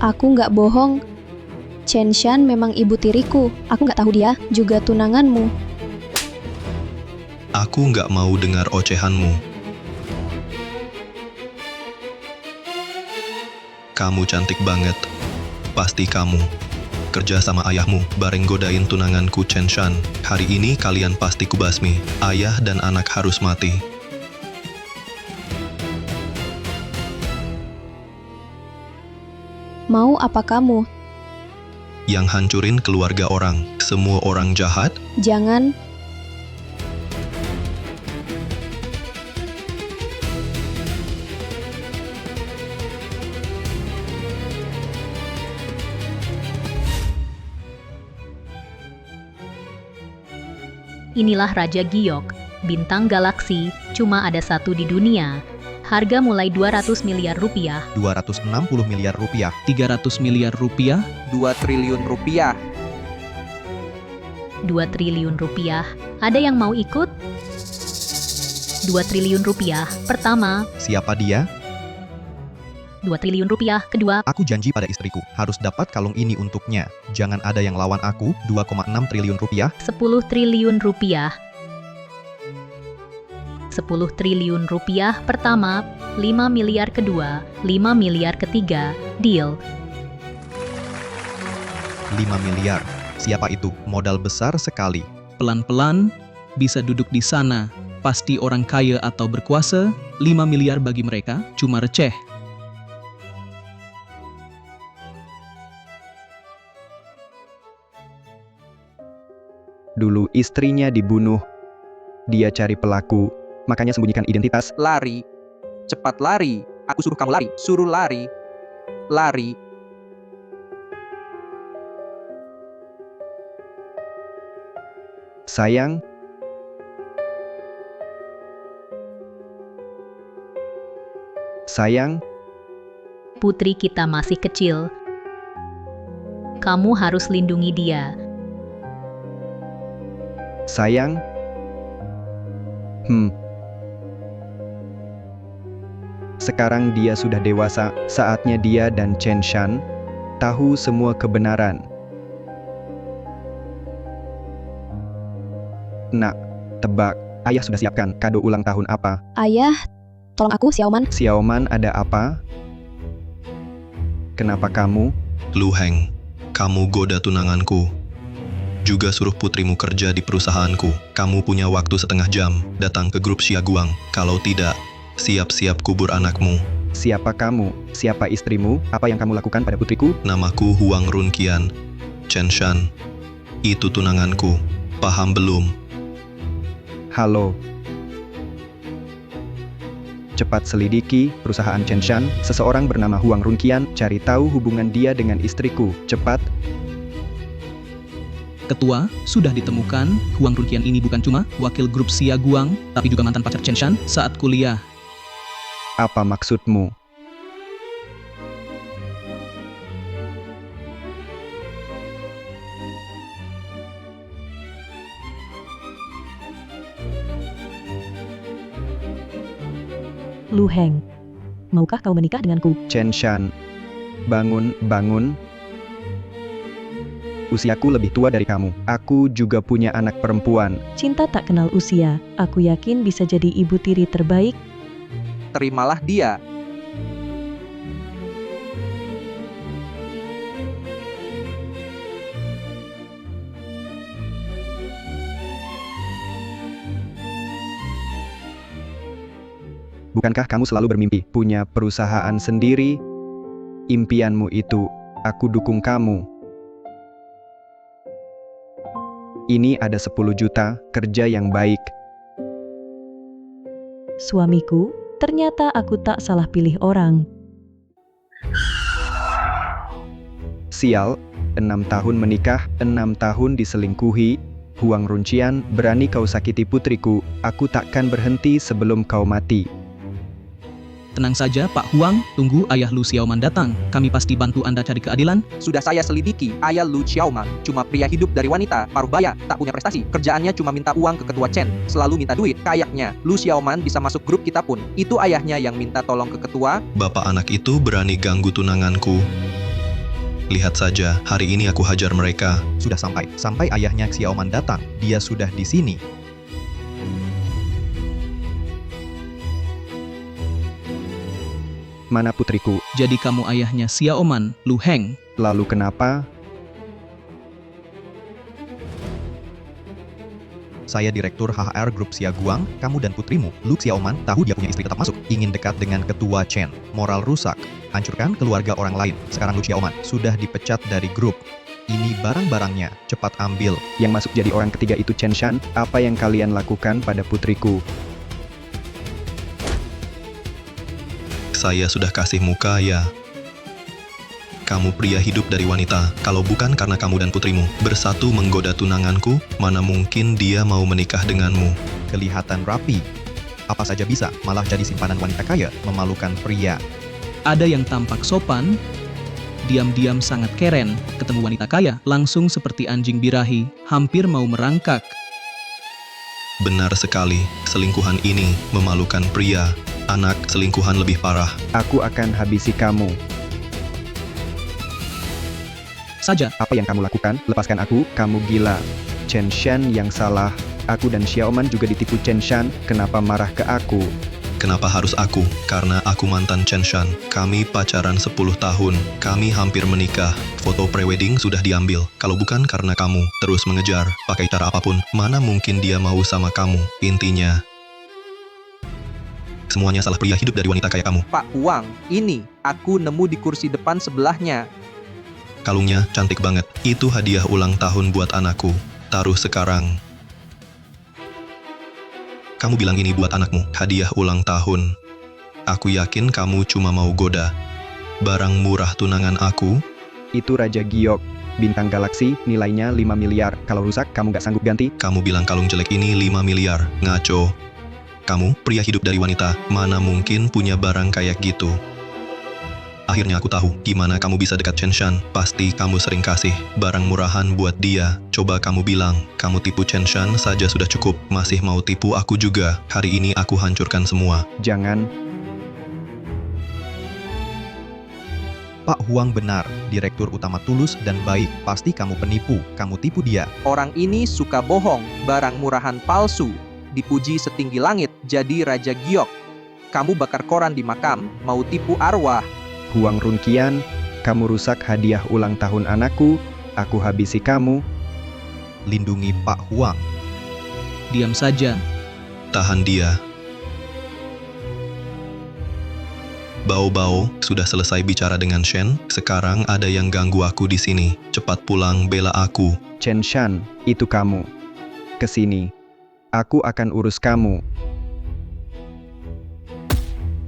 Aku nggak bohong. Chen Shan memang ibu tiriku. Aku nggak tahu dia juga tunanganmu. Aku nggak mau dengar ocehanmu. Kamu cantik banget. Pasti kamu kerja sama ayahmu, bareng godain tunanganku Chen Shan. Hari ini kalian pasti kubasmi. Ayah dan anak harus mati. Mau apa kamu? Yang hancurin keluarga orang. Semua orang jahat? Jangan. Inilah Raja Giok, bintang galaksi, cuma ada satu di dunia. Harga mulai 200 miliar rupiah. 260 miliar rupiah. 300 miliar rupiah. 2 triliun rupiah. 2 triliun rupiah. Ada yang mau ikut? 2 triliun rupiah pertama. Siapa dia? 2 triliun rupiah kedua. Aku janji pada istriku, harus dapat kalung ini untuknya. Jangan ada yang lawan aku. 2,6 triliun rupiah. 10 triliun rupiah. 10 triliun rupiah pertama, 5 miliar kedua, 5 miliar ketiga, deal. 5 miliar. Siapa itu? Modal besar sekali. Pelan-pelan, bisa duduk di sana. Pasti orang kaya atau berkuasa. 5 miliar bagi mereka, cuma receh. Dulu istrinya dibunuh. Dia cari pelaku, makanya sembunyikan identitas. Lari. Cepat lari. Aku suruh kamu lari. Suruh lari. Lari. Sayang, sayang, Putri kita masih kecil. Kamu harus lindungi dia. sayang. Sekarang dia sudah dewasa, saatnya dia dan Chen Shan tahu semua kebenaran. Nak, tebak, ayah sudah siapkan kado ulang tahun apa? Ayah, tolong aku, Xiaoman. Xiaoman, ada apa? Kenapa kamu? Lu Heng, kamu goda tunanganku. Juga suruh putrimu kerja di perusahaanku. Kamu punya waktu setengah jam, datang ke grup Xiaguang. Kalau tidak, siap-siap kubur anakmu. Siapa kamu? Siapa istrimu? Apa yang kamu lakukan pada putriku? Namaku Huang Runqian. Chen Shan. Itu tunanganku. Paham belum? Halo. Cepat selidiki perusahaan Chen Shan. Seseorang bernama Huang Runqian. Cari tahu hubungan dia dengan istriku. Cepat. Ketua, sudah ditemukan, Huang Runqian ini bukan cuma wakil grup Xiaguang, tapi juga mantan pacar Chen Shan saat kuliah. Apa maksudmu? Lu Heng, maukah kau menikah denganku? Chen Shan, bangun, bangun. Usiaku lebih tua dari kamu. Aku juga punya anak perempuan. Cinta tak kenal usia. Aku yakin bisa jadi ibu tiri terbaik. Terimalah dia. Bukankah kamu selalu bermimpi punya perusahaan sendiri? Impianmu itu, aku dukung kamu. Ini ada 10 juta, kerja yang baik. Suamiku, ternyata aku tak salah pilih orang. Sial, 6 tahun menikah, 6 tahun diselingkuhi. Huang Runqian, berani kau sakiti putriku, aku takkan berhenti sebelum kau mati. Tenang saja Pak Huang, tunggu ayah Lu Xiaoman datang. Kami pasti bantu Anda cari keadilan. Sudah saya selidiki, ayah Lu Xiaoman cuma pria hidup dari wanita, paruh baya, tak punya prestasi. Kerjaannya cuma minta uang ke ketua Chen, selalu minta duit. Kayaknya Lu Xiaoman bisa masuk grup kita pun. Itu ayahnya yang minta tolong ke ketua. Bapak anak itu berani ganggu tunanganku. Lihat saja, hari ini aku hajar mereka. Sudah sampai ayahnya Xiaoman datang. Dia sudah di sini. Mana putriku? Jadi kamu ayahnya Xiaoman, Lu Heng. Lalu kenapa? Saya Direktur HR Grup Xiaguang, kamu dan putrimu, Lu Xiaoman, tahu dia punya istri tetap masuk. Ingin dekat dengan ketua Chen. Moral rusak. Hancurkan keluarga orang lain. Sekarang Lu Xiaoman sudah dipecat dari grup. Ini barang-barangnya, cepat ambil. Yang masuk jadi orang ketiga itu Chen Shan. Apa yang kalian lakukan pada putriku? Saya sudah kasih muka ya. Kamu pria hidup dari wanita. Kalau bukan karena kamu dan putrimu bersatu menggoda tunanganku, mana mungkin dia mau menikah denganmu. Kelihatan rapi. Apa saja bisa, malah jadi simpanan wanita kaya, memalukan pria. Ada yang tampak sopan, diam-diam sangat keren, ketemu wanita kaya, langsung seperti anjing birahi, hampir mau merangkak. Benar sekali, selingkuhan ini memalukan pria. Anak selingkuhan lebih parah. Aku akan habisi kamu. Saja, Apa yang kamu lakukan? Lepaskan aku, kamu gila. Chen Shan yang salah. Aku dan Xiaoman juga ditipu Chen Shan. Kenapa marah ke aku? Kenapa harus aku? Karena aku mantan Chen Shan. Kami pacaran 10 tahun. Kami hampir menikah. Foto prewedding sudah diambil. Kalau bukan karena kamu terus mengejar, pakai cara apapun, mana mungkin dia mau sama kamu. Intinya, semuanya salah pria hidup dari wanita kayak kamu. Pak Huang, ini, aku nemu di kursi depan sebelahnya. Kalungnya cantik banget. Itu hadiah ulang tahun buat anakku. Taruh sekarang. Kamu bilang ini buat anakmu, hadiah ulang tahun. Aku yakin kamu cuma mau goda. Barang murah tunangan aku. Itu Raja Giok. Bintang galaksi, nilainya 5 miliar. Kalau rusak, kamu gak sanggup ganti? Kamu bilang kalung jelek ini 5 miliar. Ngaco. Kamu, pria hidup dari wanita, mana mungkin punya barang kayak gitu. Akhirnya aku tahu gimana kamu bisa dekat Chen Shan. Pasti kamu sering kasih barang murahan buat dia. Coba kamu bilang, kamu tipu Chen Shan saja sudah cukup. Masih mau tipu aku juga. Hari ini aku hancurkan semua. Jangan. Pak Huang benar, Direktur Utama tulus dan baik. Pasti kamu penipu, kamu tipu dia. Orang ini suka bohong, barang murahan palsu. Dipuji setinggi langit, jadi Raja Giok. Kamu bakar koran di makam, mau tipu arwah. Huang Runqian, kamu rusak hadiah ulang tahun anakku. Aku habisi kamu. Lindungi Pak Huang. diam saja. Tahan dia. Bao-bao, sudah selesai bicara dengan Shen. Sekarang ada yang ganggu aku di sini. Cepat pulang, bela aku. Chen Shan, itu kamu. Kesini. Aku akan urus kamu.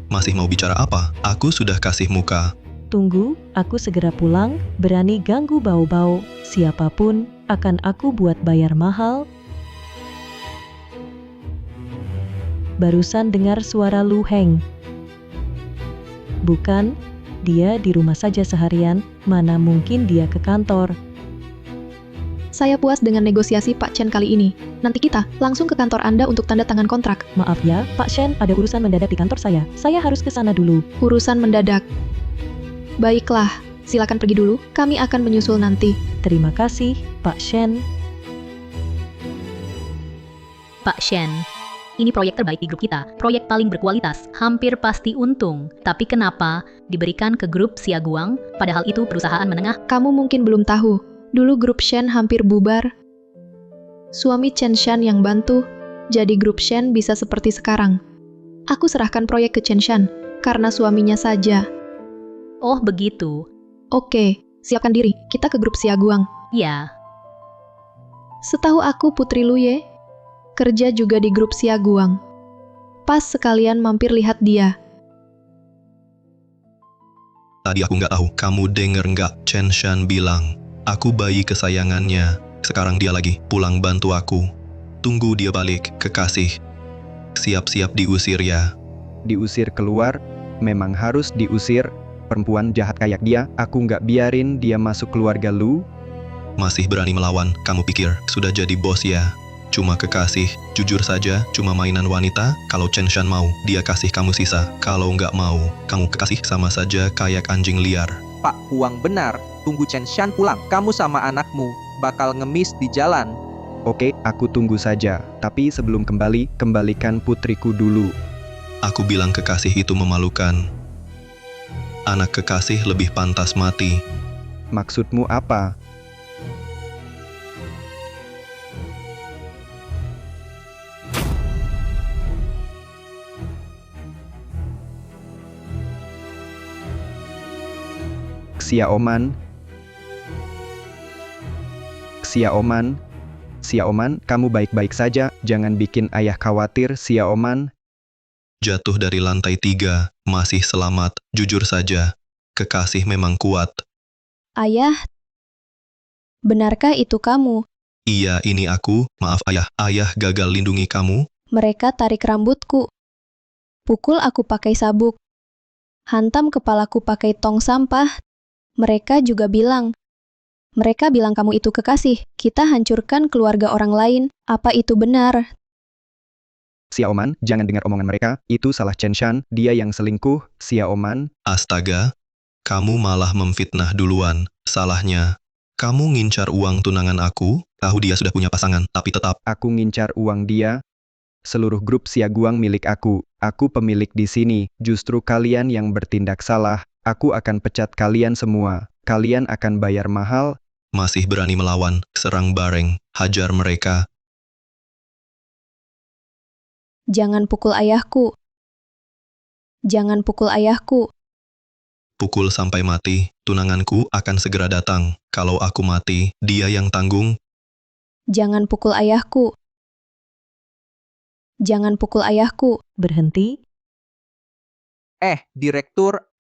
Masih mau bicara apa? Aku sudah kasih muka. Tunggu, aku segera pulang. Berani ganggu Bao-bao, siapapun akan aku buat bayar mahal. Barusan dengar suara Lu Heng. Bukan, dia di rumah saja seharian, mana mungkin dia ke kantor. Saya puas dengan negosiasi Pak Chen kali ini. Nanti kita langsung ke kantor Anda untuk tanda tangan kontrak. Maaf ya, Pak Shen, ada urusan mendadak di kantor saya. Saya harus ke sana dulu. Urusan mendadak. Baiklah, silakan pergi dulu. Kami akan menyusul nanti. Terima kasih, Pak Shen. Pak Shen, ini proyek terbaik di grup kita. Proyek paling berkualitas, hampir pasti untung. Tapi kenapa diberikan ke grup Xiaguang, padahal itu perusahaan menengah? Kamu mungkin belum tahu. Dulu grup Shen hampir bubar. Suami Chen Shan yang bantu, jadi grup Shen bisa seperti sekarang. Aku serahkan proyek ke Chen Shan, karena suaminya saja. Oh begitu. Oke, siapkan diri, kita ke grup Xiaguang. Ya, Setahu aku Putri Luye, kerja juga di grup Xiaguang. Pas sekalian mampir lihat dia. Tadi aku nggak tahu. Kamu denger nggak? Chen Shan bilang, aku bayi kesayangannya. Sekarang dia lagi pulang bantu aku. Tunggu dia balik, kekasih. Siap-siap diusir ya. Diusir keluar, memang harus diusir. Perempuan jahat kayak dia, aku nggak biarin dia masuk keluarga lu. Masih berani melawan, kamu pikir sudah jadi bos ya? Cuma kekasih, jujur saja, cuma mainan wanita. Kalau Chen Shan mau, dia kasih kamu sisa. Kalau nggak mau, kamu kekasih sama saja kayak anjing liar. Pak Huang benar. Tunggu Chen Shan pulang. Kamu sama anakmu bakal ngemis di jalan. Oke, aku tunggu saja. Tapi sebelum kembali, kembalikan putriku dulu. Aku bilang kekasih itu memalukan. Anak kekasih lebih pantas mati. Maksudmu apa? Xiaoman, kamu baik-baik saja, jangan bikin ayah khawatir, Xiaoman. Jatuh dari lantai 3, masih selamat, jujur saja. Kekasih memang kuat. Ayah, benarkah itu kamu? Iya, ini aku. Maaf ayah, ayah gagal lindungi kamu. Mereka tarik rambutku. Pukul aku pakai sabuk. Hantam kepalaku pakai tong sampah. Mereka juga bilang. Mereka bilang kamu itu kekasih. Kita hancurkan keluarga orang lain. Apa itu benar? Xiaoman, jangan dengar omongan mereka. Itu salah Chen Shan, dia yang selingkuh, Xiaoman. Astaga, kamu malah memfitnah duluan. Salahnya, kamu ngincar uang tunangan aku, tahu dia sudah punya pasangan, tapi tetap. Aku ngincar uang dia. Seluruh grup Xiaguang milik aku. Aku pemilik di sini. Justru kalian yang bertindak salah. Aku akan pecat kalian semua. Kalian akan bayar mahal. Masih berani melawan, serang bareng, hajar mereka. Jangan pukul ayahku. Jangan pukul ayahku. Pukul sampai mati, tunanganku akan segera datang. Kalau aku mati, dia yang tanggung. Jangan pukul ayahku. Jangan pukul ayahku. Berhenti.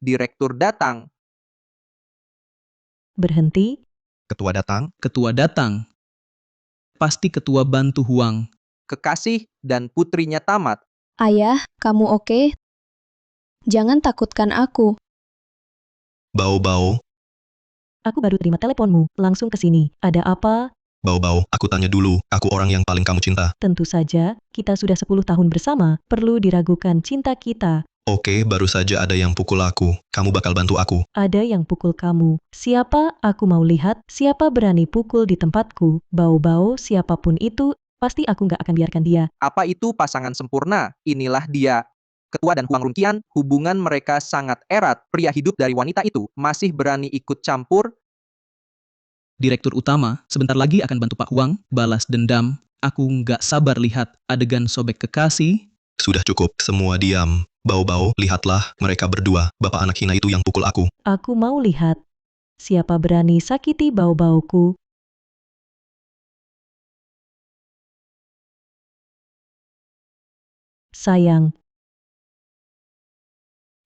Direktur datang. Berhenti. Ketua datang. Ketua datang. Pasti ketua bantu Huang. Kekasih dan putrinya tamat. Ayah, kamu oke? Jangan takutkan aku. Bau-bau, Aku baru terima teleponmu. Langsung ke sini. Ada apa? bau-bau, aku tanya dulu, aku orang yang paling kamu cinta. Tentu saja, kita sudah 10 tahun bersama. Perlu diragukan cinta kita. Oke, baru saja ada yang pukul aku. Kamu bakal bantu aku. Ada yang pukul kamu. Siapa? Aku mau lihat. Siapa berani pukul di tempatku? Bau-bau, siapapun itu, pasti aku nggak akan biarkan dia. Apa itu pasangan sempurna? Inilah dia. Ketua dan Huang Runqian, hubungan mereka sangat erat. Pria hidup dari wanita itu masih berani ikut campur. Direktur utama, sebentar lagi akan bantu Pak Huang, balas dendam. Aku nggak sabar lihat adegan sobek kekasih. Sudah cukup, semua diam. Bau-bau, lihatlah, mereka berdua, bapak anak hina itu yang pukul aku. Aku mau lihat. Siapa berani sakiti bau-bauku? Sayang.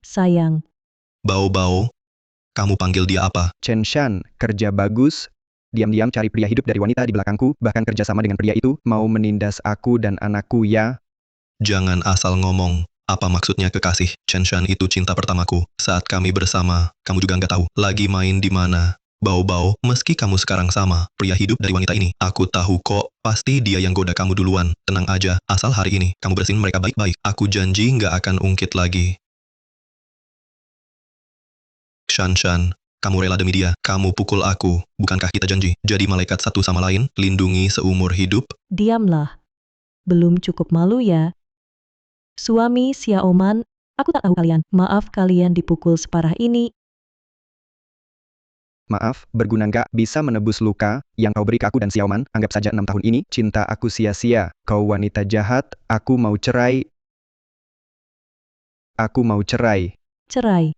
Sayang. Bau-bau, kamu panggil dia apa? Chen Shan, kerja bagus. Diam-diam cari pria hidup dari wanita di belakangku, bahkan kerjasama dengan pria itu, mau menindas aku dan anakku ya. Jangan asal ngomong. Apa maksudnya kekasih? Chen Shan itu cinta pertamaku. Saat kami bersama, kamu juga nggak tahu. Lagi main di mana? Bau-bau, meski kamu sekarang sama, pria hidup dari wanita ini. Aku tahu kok, pasti dia yang goda kamu duluan. Tenang aja, asal hari ini, kamu bersihin mereka baik-baik. Aku janji nggak akan ungkit lagi. Shan, kamu rela demi dia. Kamu pukul aku. Bukankah kita janji? Jadi malaikat satu sama lain, lindungi seumur hidup. Diamlah. Belum cukup malu ya? Suami Xiaoman, aku tak tahu kalian. Maaf kalian dipukul separah ini. Maaf, berguna nggak bisa menebus luka yang kau beri ke aku dan Xiaoman. Anggap saja 6 tahun ini, cinta aku sia-sia. Kau wanita jahat, aku mau cerai. Aku mau cerai. Cerai.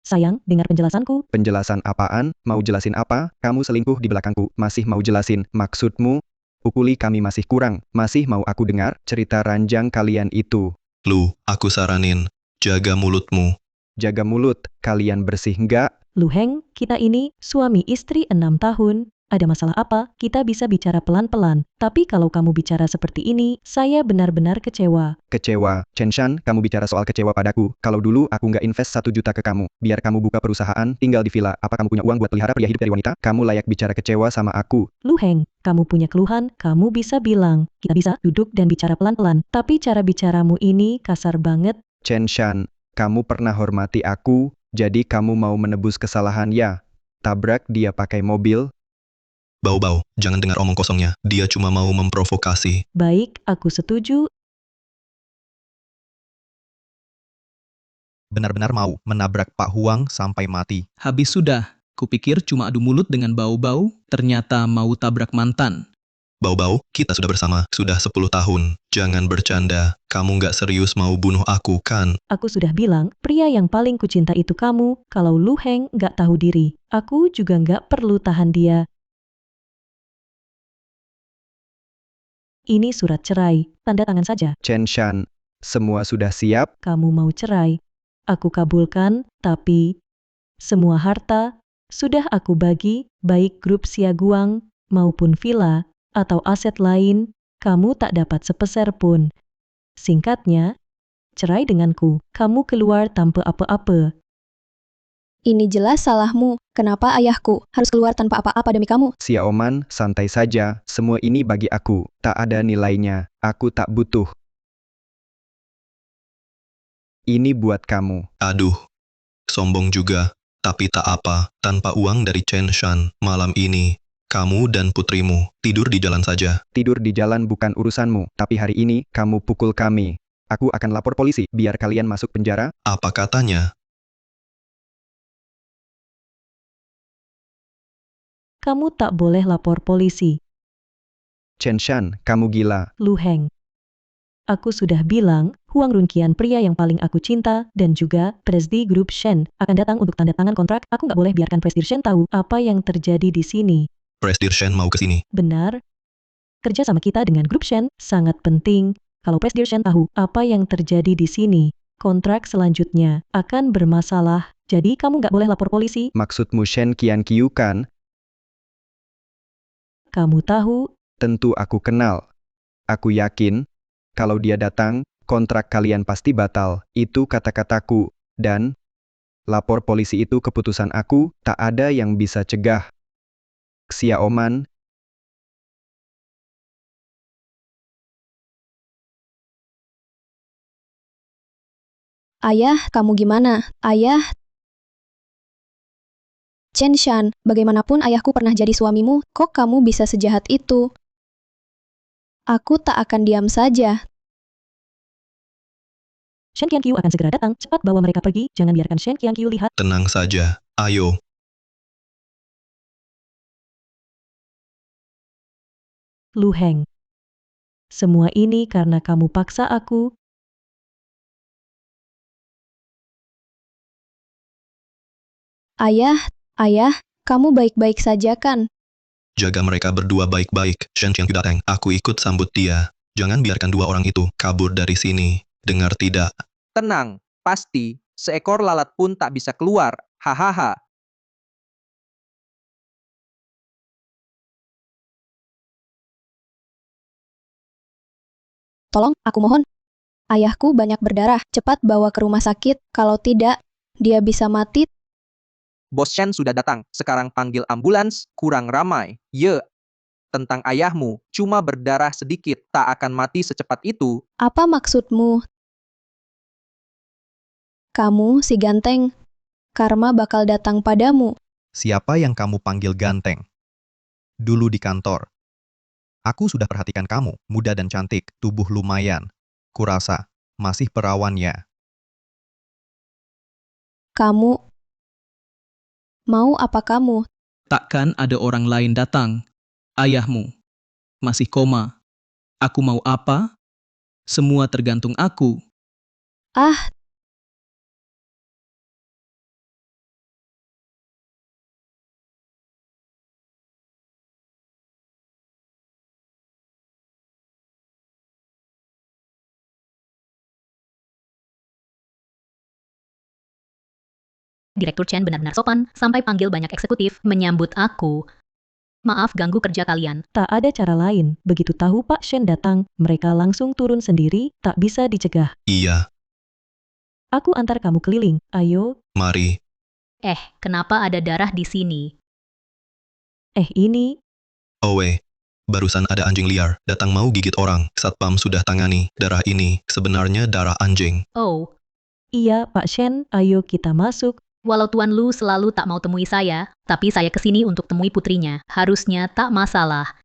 Sayang, dengar penjelasanku. Penjelasan apaan? Mau jelasin apa? Kamu selingkuh di belakangku. Masih mau jelasin? Maksudmu? Pukuli kami masih kurang. Masih mau aku dengar cerita ranjang kalian itu? Lu, aku saranin, jaga mulutmu. Jaga mulut, kalian bersih nggak? Lu Heng, kita ini suami istri 6 tahun. Ada masalah apa? Kita bisa bicara pelan-pelan. Tapi kalau kamu bicara seperti ini, saya benar-benar kecewa. Kecewa. Chen Shan, kamu bicara soal kecewa padaku. Kalau dulu aku nggak invest 1 juta ke kamu, biar kamu buka perusahaan, tinggal di villa. Apa kamu punya uang buat pelihara pria hidup dari wanita? Kamu layak bicara kecewa sama aku. Lu Heng, kamu punya keluhan, kamu bisa bilang. Kita bisa duduk dan bicara pelan-pelan. Tapi cara bicaramu ini kasar banget. Chen Shan, kamu pernah hormati aku, Jadi kamu mau menebus kesalahan ya? Tabrak dia pakai mobil? Bau-bau, jangan dengar omong kosongnya. Dia cuma mau memprovokasi. Baik, aku setuju. Benar-benar mau menabrak Pak Huang sampai mati. Habis sudah, kupikir cuma adu mulut dengan bau-bau, ternyata mau tabrak mantan. Bau-bau, kita sudah bersama, sudah 10 tahun. Jangan bercanda, kamu nggak serius mau bunuh aku, kan? Aku sudah bilang, pria yang paling kucinta itu kamu. Kalau Lu Heng nggak tahu diri, aku juga nggak perlu tahan dia. Ini surat cerai, tanda tangan saja. Chen Shan, semua sudah siap? Kamu mau cerai. Aku kabulkan, tapi semua harta sudah aku bagi, baik grup Siaguang maupun villa atau aset lain, kamu tak dapat sepeser pun. Singkatnya, cerai denganku, kamu keluar tanpa apa-apa. Ini jelas salahmu. Kenapa ayahku harus keluar tanpa apa-apa demi kamu? Xia Oman, santai saja. Semua ini bagi aku. Tak ada nilainya. Aku tak butuh. Ini buat kamu. Aduh, sombong juga. Tapi tak apa, tanpa uang dari Chen Shan, malam ini, kamu dan putrimu tidur di jalan saja. Tidur di jalan bukan urusanmu. Tapi hari ini, kamu pukul kami. Aku akan lapor polisi, biar kalian masuk penjara. Apa katanya? Kamu tak boleh lapor polisi. Chen Shan, kamu gila. Lu Heng. Aku sudah bilang, Huang Runqian pria yang paling aku cinta, dan juga Prestige Group Shen akan datang untuk tanda tangan kontrak. Aku nggak boleh biarkan Prestige Shen tahu apa yang terjadi di sini. Prestige Shen mau ke sini. Benar. Kerja sama kita dengan Grup Shen sangat penting. Kalau Prestige Shen tahu apa yang terjadi di sini, kontrak selanjutnya akan bermasalah. Jadi kamu nggak boleh lapor polisi. Maksudmu Shen Qian Qiu kan? Kamu tahu, Tentu aku kenal. Aku yakin, kalau dia datang, kontrak kalian pasti batal. Itu kata-kataku. Dan, lapor polisi itu keputusan aku, tak ada yang bisa cegah. Xia Oman, Ayah, kamu gimana? Ayah, Chen Shan, bagaimanapun ayahku pernah jadi suamimu, kok kamu bisa sejahat itu? Aku tak akan diam saja. Shen Qianqiu akan segera datang. Cepat bawa mereka pergi. Jangan biarkan Shen Qianqiu lihat. Tenang saja, ayo. Lu Heng. Semua ini karena kamu paksa aku. Ayah, kamu baik-baik saja kan? Jaga mereka berdua baik-baik. Shen Qian datang, aku ikut sambut dia. Jangan biarkan dua orang itu kabur dari sini. Dengar tidak? Tenang, pasti seekor lalat pun tak bisa keluar. Hahaha. Tolong, aku mohon. Ayahku banyak berdarah. Cepat bawa ke rumah sakit. Kalau tidak, dia bisa mati. Bos Shen sudah datang. Sekarang panggil ambulans. Kurang ramai. Ye. Tentang ayahmu, cuma berdarah sedikit. Tak akan mati secepat itu. Apa maksudmu? Kamu, si ganteng. Karma bakal datang padamu. Siapa yang kamu panggil ganteng? Dulu di kantor. Aku sudah perhatikan kamu, muda dan cantik, tubuh lumayan. Kurasa, masih perawannya. Kamu. Mau apa kamu? Takkan ada orang lain datang. Ayahmu masih koma. Aku mau apa? Semua tergantung aku. Ah, Direktur Chen benar-benar sopan, sampai panggil banyak eksekutif menyambut aku. Maaf ganggu kerja kalian. Tak ada cara lain. Begitu tahu Pak Shen datang, mereka langsung turun sendiri, tak bisa dicegah. Iya, Aku antar kamu keliling. Ayo. mari. Kenapa ada darah di sini? Ini. Owe, barusan ada anjing liar, datang mau gigit orang. Satpam sudah tangani. Darah ini sebenarnya darah anjing. Oh, Iya, Pak Shen. Ayo kita masuk. Walau Tuan Lu selalu tak mau temui saya, tapi saya kesini untuk temui putrinya. Harusnya tak masalah.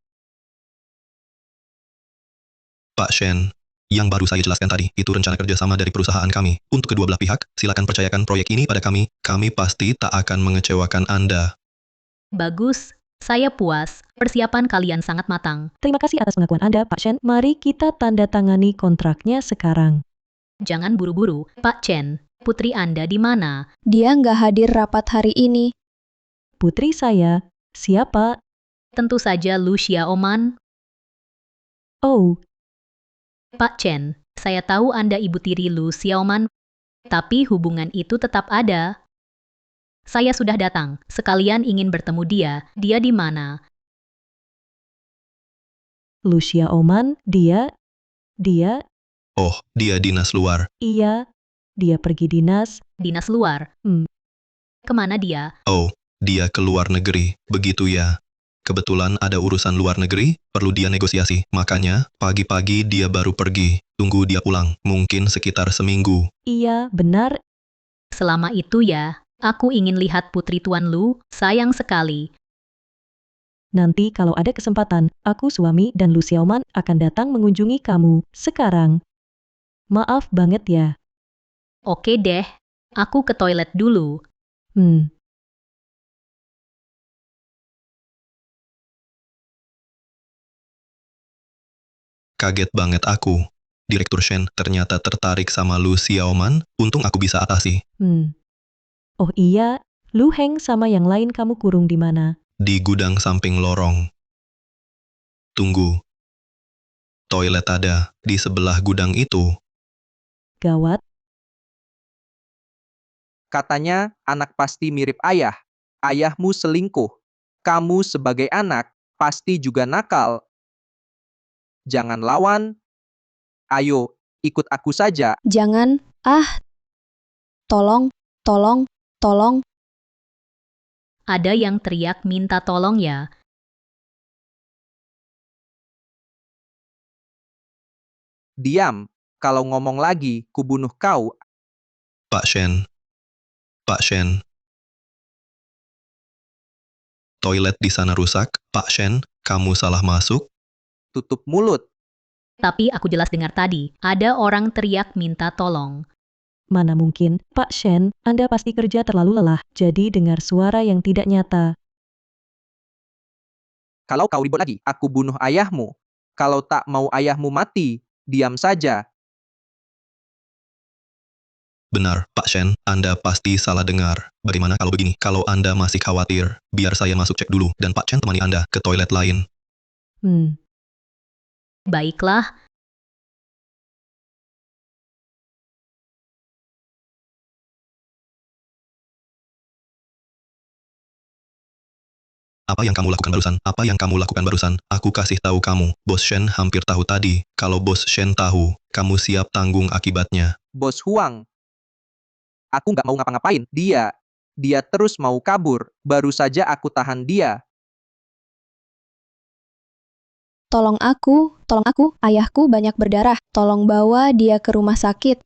Pak Shen, yang baru saya jelaskan tadi, itu rencana kerjasama dari perusahaan kami. Untuk kedua belah pihak, silakan percayakan proyek ini pada kami. Kami pasti tak akan mengecewakan Anda. Bagus, saya puas. Persiapan kalian sangat matang. Terima kasih atas pengakuan Anda, Pak Shen. Mari kita tanda tangani kontraknya sekarang. Jangan buru-buru, Pak Chen. Putri Anda di mana? Dia nggak hadir rapat hari ini. Putri saya, siapa? Tentu saja Lu Xiaoman. Oh, Pak Chen, saya tahu Anda ibu tiri Lu Xiaoman, tapi hubungan itu tetap ada. Saya sudah datang, sekalian ingin bertemu dia. Dia di mana? Lucia Oman, dia, Oh, dia dinas luar. iya, dia pergi dinas. Dinas luar. Kemana dia? Oh, dia ke luar negeri. Begitu ya. Kebetulan ada urusan luar negeri, perlu dia negosiasi. Makanya, pagi-pagi dia baru pergi. Tunggu dia pulang, mungkin sekitar seminggu. Iya, benar. Selama itu ya, aku ingin lihat putri Tuan Lu, sayang sekali. Nanti kalau ada kesempatan, aku suami dan Lu Xiaoman akan datang mengunjungi kamu. Sekarang. Maaf banget ya. Oke deh, aku ke toilet dulu. Kaget banget aku. Direktur Shen ternyata tertarik sama Lu Xiaoman, untung aku bisa atasi. Oh iya, Lu Heng sama yang lain kamu kurung di mana? Di gudang samping lorong. Tunggu. Toilet ada di sebelah gudang itu. Gawat, Katanya, anak pasti mirip ayah. Ayahmu selingkuh. Kamu sebagai anak, pasti juga nakal. Jangan lawan. Ayo, ikut aku saja. Jangan, tolong, tolong, tolong. Ada yang teriak minta tolong ya. Diam. Kalau ngomong lagi, kubunuh kau. Pak Shen. Pak Shen. Toilet di sana rusak. Pak Shen, kamu salah masuk. Tutup mulut. Tapi aku jelas dengar tadi, ada orang teriak minta tolong. mana mungkin, Pak Shen, Anda pasti kerja terlalu lelah, jadi dengar suara yang tidak nyata. Kalau kau ribut lagi, aku bunuh ayahmu. Kalau tak mau ayahmu mati, diam saja. Benar, Pak Shen, Anda pasti salah dengar. Bagaimana kalau begini? Kalau Anda masih khawatir, biar saya masuk cek dulu, dan Pak Chen temani Anda ke toilet lain. Baiklah, Apa yang kamu lakukan barusan? Apa yang kamu lakukan barusan? Aku kasih tahu kamu, Bos Shen hampir tahu tadi. Kalau Bos Shen tahu, kamu siap tanggung akibatnya. Bos Huang. Aku nggak mau ngapa-ngapain. Dia terus mau kabur. Baru saja aku tahan dia. Tolong aku, ayahku banyak berdarah. Tolong bawa dia ke rumah sakit.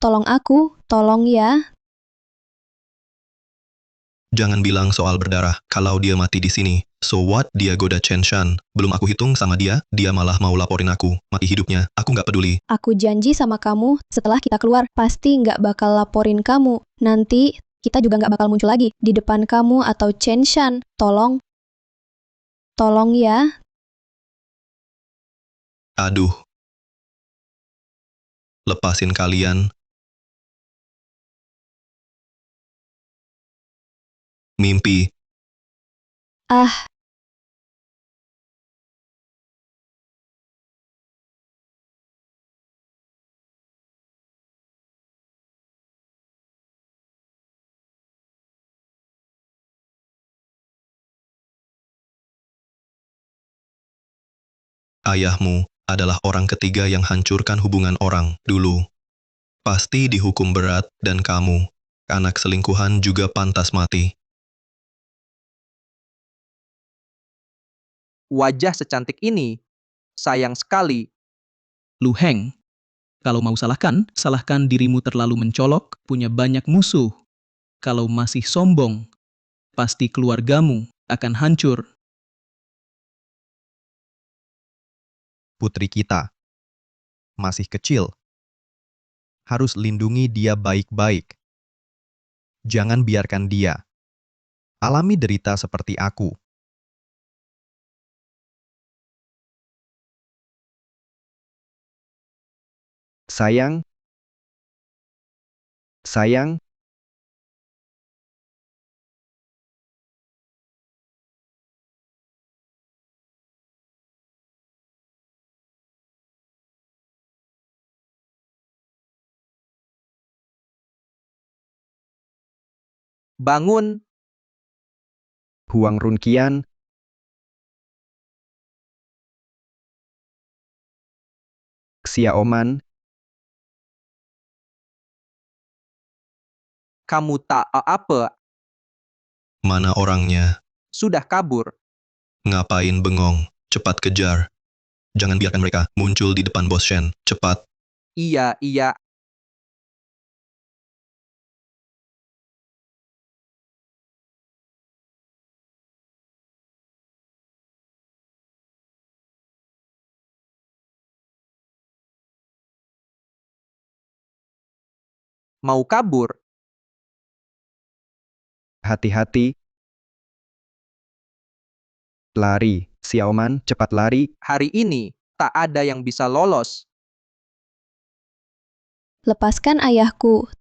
Tolong aku, tolong ya. Jangan bilang soal berdarah, kalau dia mati di sini. So what? Dia goda Chen Shan. Belum aku hitung sama dia malah mau laporin aku. Mati hidupnya, aku nggak peduli. Aku janji sama kamu, setelah kita keluar, pasti nggak bakal laporin kamu. Nanti, kita juga nggak bakal muncul lagi di depan kamu atau Chen Shan. Tolong. Tolong ya. Aduh. Lepasin kalian. Mimpi. Ayahmu adalah orang ketiga yang hancurkan hubungan orang dulu. Pasti dihukum berat, dan kamu, anak selingkuhan juga pantas mati. Wajah secantik ini. Sayang sekali. Lu Heng, kalau mau salahkan, salahkan dirimu terlalu mencolok, punya banyak musuh. Kalau masih sombong, pasti keluargamu akan hancur. Putri kita masih kecil. Harus lindungi dia baik-baik. Jangan biarkan dia alami derita seperti aku. Sayang, sayang, Bangun, Huang Runqian, Xiaoman, kamu tak apa, Mana orangnya? sudah kabur. Ngapain bengong? Cepat kejar. Jangan biarkan mereka muncul di depan Bos Shen. Cepat. Iya, iya, mau kabur. hati-hati. Lari, Xiaoman, cepat lari. Hari ini, tak ada yang bisa lolos. Lepaskan ayahku.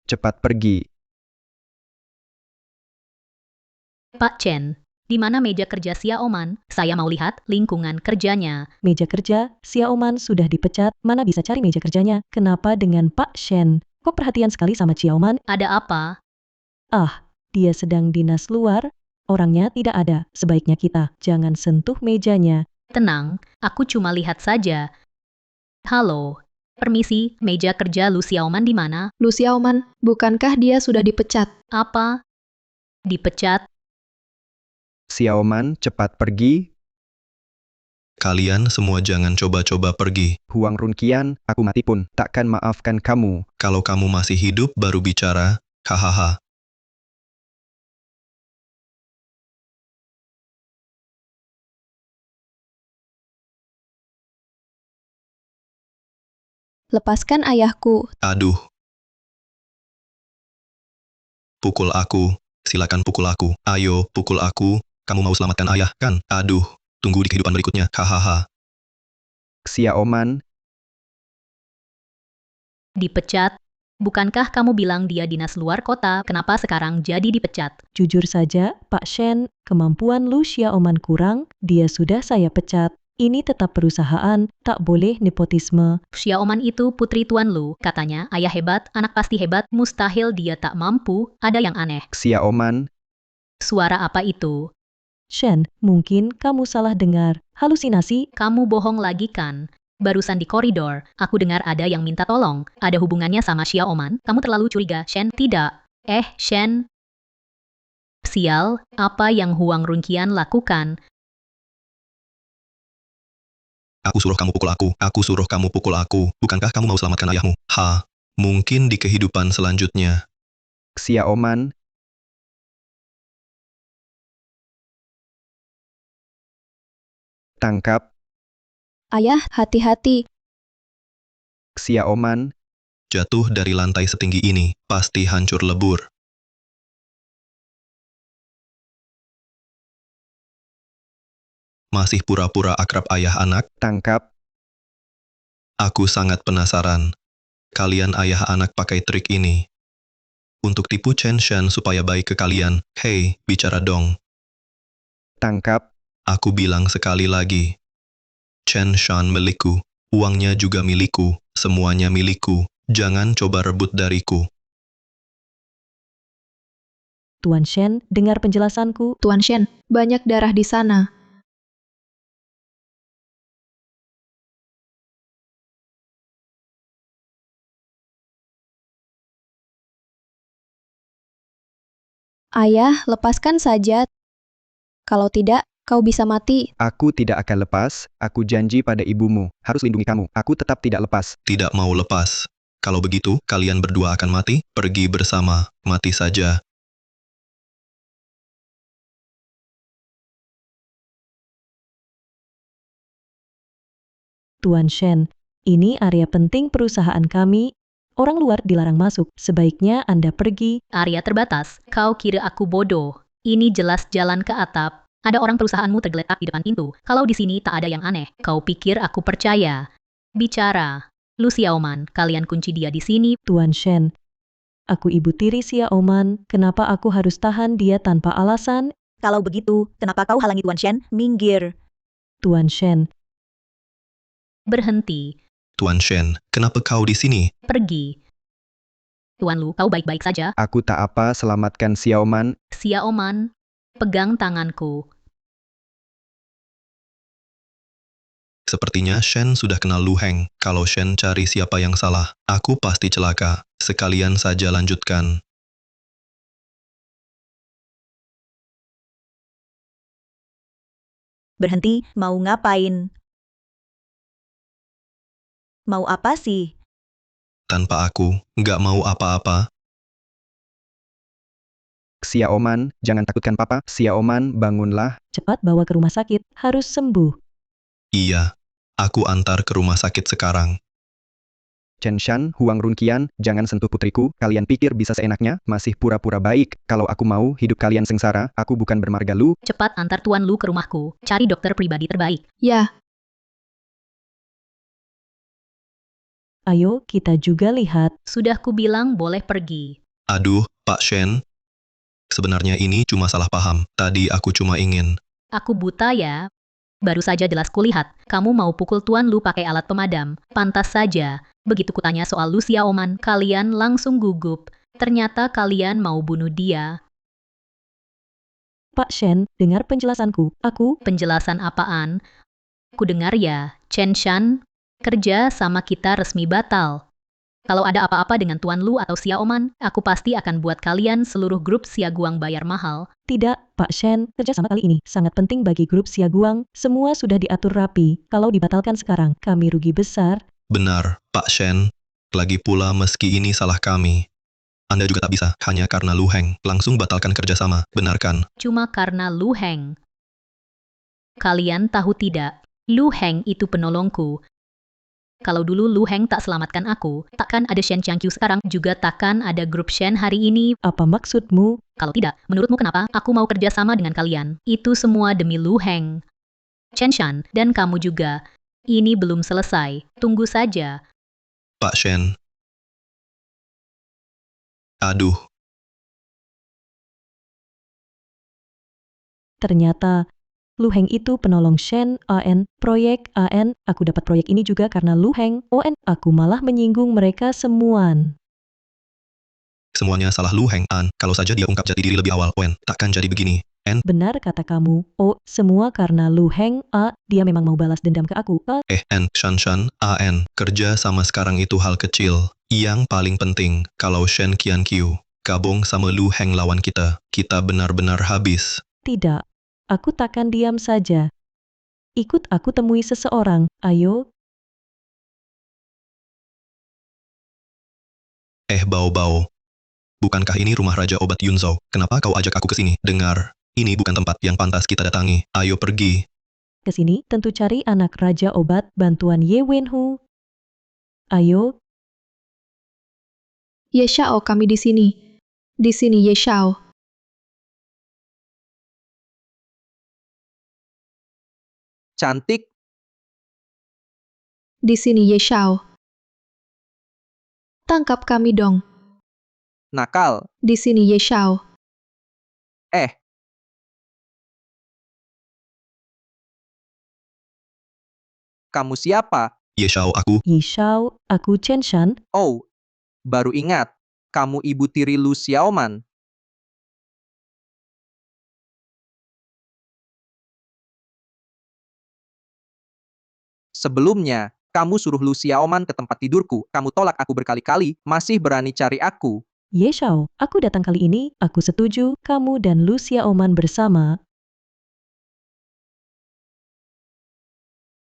Cepat pergi. Pak Chen, di mana meja kerja Xiaoman? Saya mau lihat lingkungan kerjanya. Meja kerja, Xiaoman sudah dipecat, mana bisa cari meja kerjanya? Kenapa dengan Pak Shen? Kok perhatian sekali sama Xiaoman? Ada apa? Ah, dia sedang dinas luar, orangnya tidak ada. Sebaiknya kita jangan sentuh mejanya. Tenang, aku cuma lihat saja. Halo, permisi, meja kerja Lu Xiaoman di mana? Lu Xiaoman, bukankah dia sudah dipecat? Apa? Dipecat? Xiaoman, cepat pergi. Kalian semua jangan coba-coba pergi. Huang Runqian, aku mati pun takkan maafkan kamu. Kalau kamu masih hidup baru bicara. Hahaha. Lepaskan ayahku. Aduh. Pukul aku. Silakan pukul aku. Ayo, pukul aku. Kamu mau selamatkan ayah, kan? Aduh. Tunggu di kehidupan berikutnya. Hahaha. Xiaoman, Dipecat? Bukankah kamu bilang dia dinas luar kota, kenapa sekarang jadi dipecat? Jujur saja, Pak Shen, kemampuan Lu Xiaoman kurang, dia sudah saya pecat. Ini tetap perusahaan, tak boleh nepotisme. Xiaoman itu putri Tuan Lu, katanya ayah hebat, anak pasti hebat, mustahil dia tak mampu, ada yang aneh. Xiaoman, Suara apa itu? Shen, mungkin kamu salah dengar. Halusinasi? Kamu bohong lagi kan? Barusan di koridor, aku dengar ada yang minta tolong. Ada hubungannya sama Xiaoman? Kamu terlalu curiga, Shen. Tidak. Shen. Sial, apa yang Huang Runqian lakukan? Aku suruh kamu pukul aku. Aku suruh kamu pukul aku. Bukankah kamu mau selamatkan ayahmu? Mungkin di kehidupan selanjutnya. Xiaoman, tangkap. Ayah, hati-hati. Xiaoman, Jatuh dari lantai setinggi ini, pasti hancur lebur. Masih pura-pura akrab ayah anak? tangkap. Aku sangat penasaran. Kalian ayah anak pakai trik ini. Untuk tipu Chen Shan supaya baik ke kalian. Hei, bicara dong. Tangkap. Aku bilang sekali lagi. Chen Shan milikku. Uangnya juga milikku. Semuanya milikku. Jangan coba rebut dariku. Tuan Shen, dengar penjelasanku. Tuan Shen, banyak darah di sana. Ayah, lepaskan saja. Kalau tidak, Kau bisa mati. Aku tidak akan lepas, aku janji pada ibumu, harus lindungi kamu. Aku tetap tidak lepas. Tidak mau lepas. Kalau begitu, kalian berdua akan mati? Pergi bersama, mati saja. Tuan Shen, ini area penting perusahaan kami. Orang luar dilarang masuk. Sebaiknya Anda pergi. Area terbatas. Kau kira aku bodoh? Ini jelas jalan ke atap. Ada orang perusahaanmu tergeletak di depan pintu. Kalau di sini tak ada yang aneh. Kau pikir aku percaya? Bicara. Lu Xiaoman, kalian kunci dia di sini. Tuan Shen, aku ibu tiri Xiaoman. Kenapa aku harus tahan dia tanpa alasan? Kalau begitu, kenapa kau halangi Tuan Shen? Minggir. Tuan Shen, Berhenti. Tuan Shen, kenapa kau di sini? Pergi. Tuan Lu, kau baik-baik saja? Aku tak apa, selamatkan Xiaoman. Xiaoman, pegang tanganku. Sepertinya Shen sudah kenal Lu Heng. Kalau Shen cari siapa yang salah, aku pasti celaka. Sekalian saja lanjutkan. Berhenti, mau ngapain? Mau apa sih? Tanpa aku, nggak mau apa-apa. Xiaoman, jangan takutkan papa. Xiaoman, bangunlah. cepat bawa ke rumah sakit. Harus sembuh. Iya, aku antar ke rumah sakit sekarang. Chen Shan, Huang Runqian, jangan sentuh putriku. Kalian pikir bisa seenaknya? Masih pura-pura baik. Kalau aku mau hidup kalian sengsara, aku bukan bermarga Lu. Cepat antar Tuan Lu ke rumahku. Cari dokter pribadi terbaik. Ya, Ayo, kita juga lihat. Sudah kubilang boleh pergi. Aduh, Pak Shen. Sebenarnya ini cuma salah paham. Tadi aku cuma ingin. Aku buta ya. Baru saja jelas kulihat, kamu mau pukul Tuan Lu pakai alat pemadam. Pantas saja. Begitu kutanya soal Lu Xiaoman, kalian langsung gugup. Ternyata kalian mau bunuh dia. Pak Shen, dengar penjelasanku. Aku, Penjelasan apaan? Ku dengar ya, Chen Shan, kerja sama kita resmi batal. Kalau ada apa-apa dengan Tuan Lu atau Xiaoman, aku pasti akan buat kalian seluruh grup Xiaguang bayar mahal. tidak, Pak Shen, kerjasama kali ini sangat penting bagi grup Xiaguang. Semua sudah diatur rapi. Kalau dibatalkan sekarang, kami rugi besar. Benar, Pak Shen. Lagi pula meski ini salah kami. Anda juga tak bisa, hanya karena Lu Heng. Langsung batalkan kerjasama, benar kan? Cuma karena Lu Heng. Kalian tahu tidak, Lu Heng itu penolongku. Kalau dulu Lu Heng tak selamatkan aku, takkan ada Shen Qiangqiu sekarang, juga takkan ada grup Shen hari ini. Apa maksudmu? Kalau tidak, menurutmu kenapa aku mau kerja sama dengan kalian? Itu semua demi Lu Heng. Chen Shan, dan kamu juga. Ini belum selesai, tunggu saja. Pak Shen. Aduh, Ternyata, Lu Heng itu penolong Shen, AN, proyek AN. Aku dapat proyek ini juga karena Lu Heng, ON. Aku malah menyinggung mereka semuaan. semuanya salah Lu Heng An. Kalau saja dia ungkap jati diri lebih awal, Wen, takkan jadi begini. Benar kata kamu. Oh, semua karena Lu Heng, dia memang mau balas dendam ke aku. Shan Shan, An, kerja sama sekarang itu hal kecil. Yang paling penting, kalau Shen Qianqiu gabung sama Lu Heng lawan kita benar-benar habis. Tidak, aku takkan diam saja. Ikut aku temui seseorang, ayo. Bau-bau. Bukankah ini rumah Raja Obat Yunzhou? Kenapa kau ajak aku ke sini? Dengar, ini bukan tempat yang pantas kita datangi. Ayo pergi. Kesini tentu cari anak Raja Obat bantuan Ye Wenhu. Ayo, Ye Xiao kami di sini. Di sini Ye Xiao. Cantik, Di sini Ye Xiao. Tangkap kami dong. nakal. Di sini Ye Xiao. Kamu siapa? Ye Xiao aku. Yi Shao, aku Chen Shan. Oh, baru ingat. Kamu ibu tiri Lu Xiaoman. Sebelumnya, kamu suruh Lu Xiaoman ke tempat tidurku. Kamu tolak aku berkali-kali, masih berani cari aku. Ye Shao, aku datang kali ini, aku setuju, kamu dan Lu Xiaoman bersama.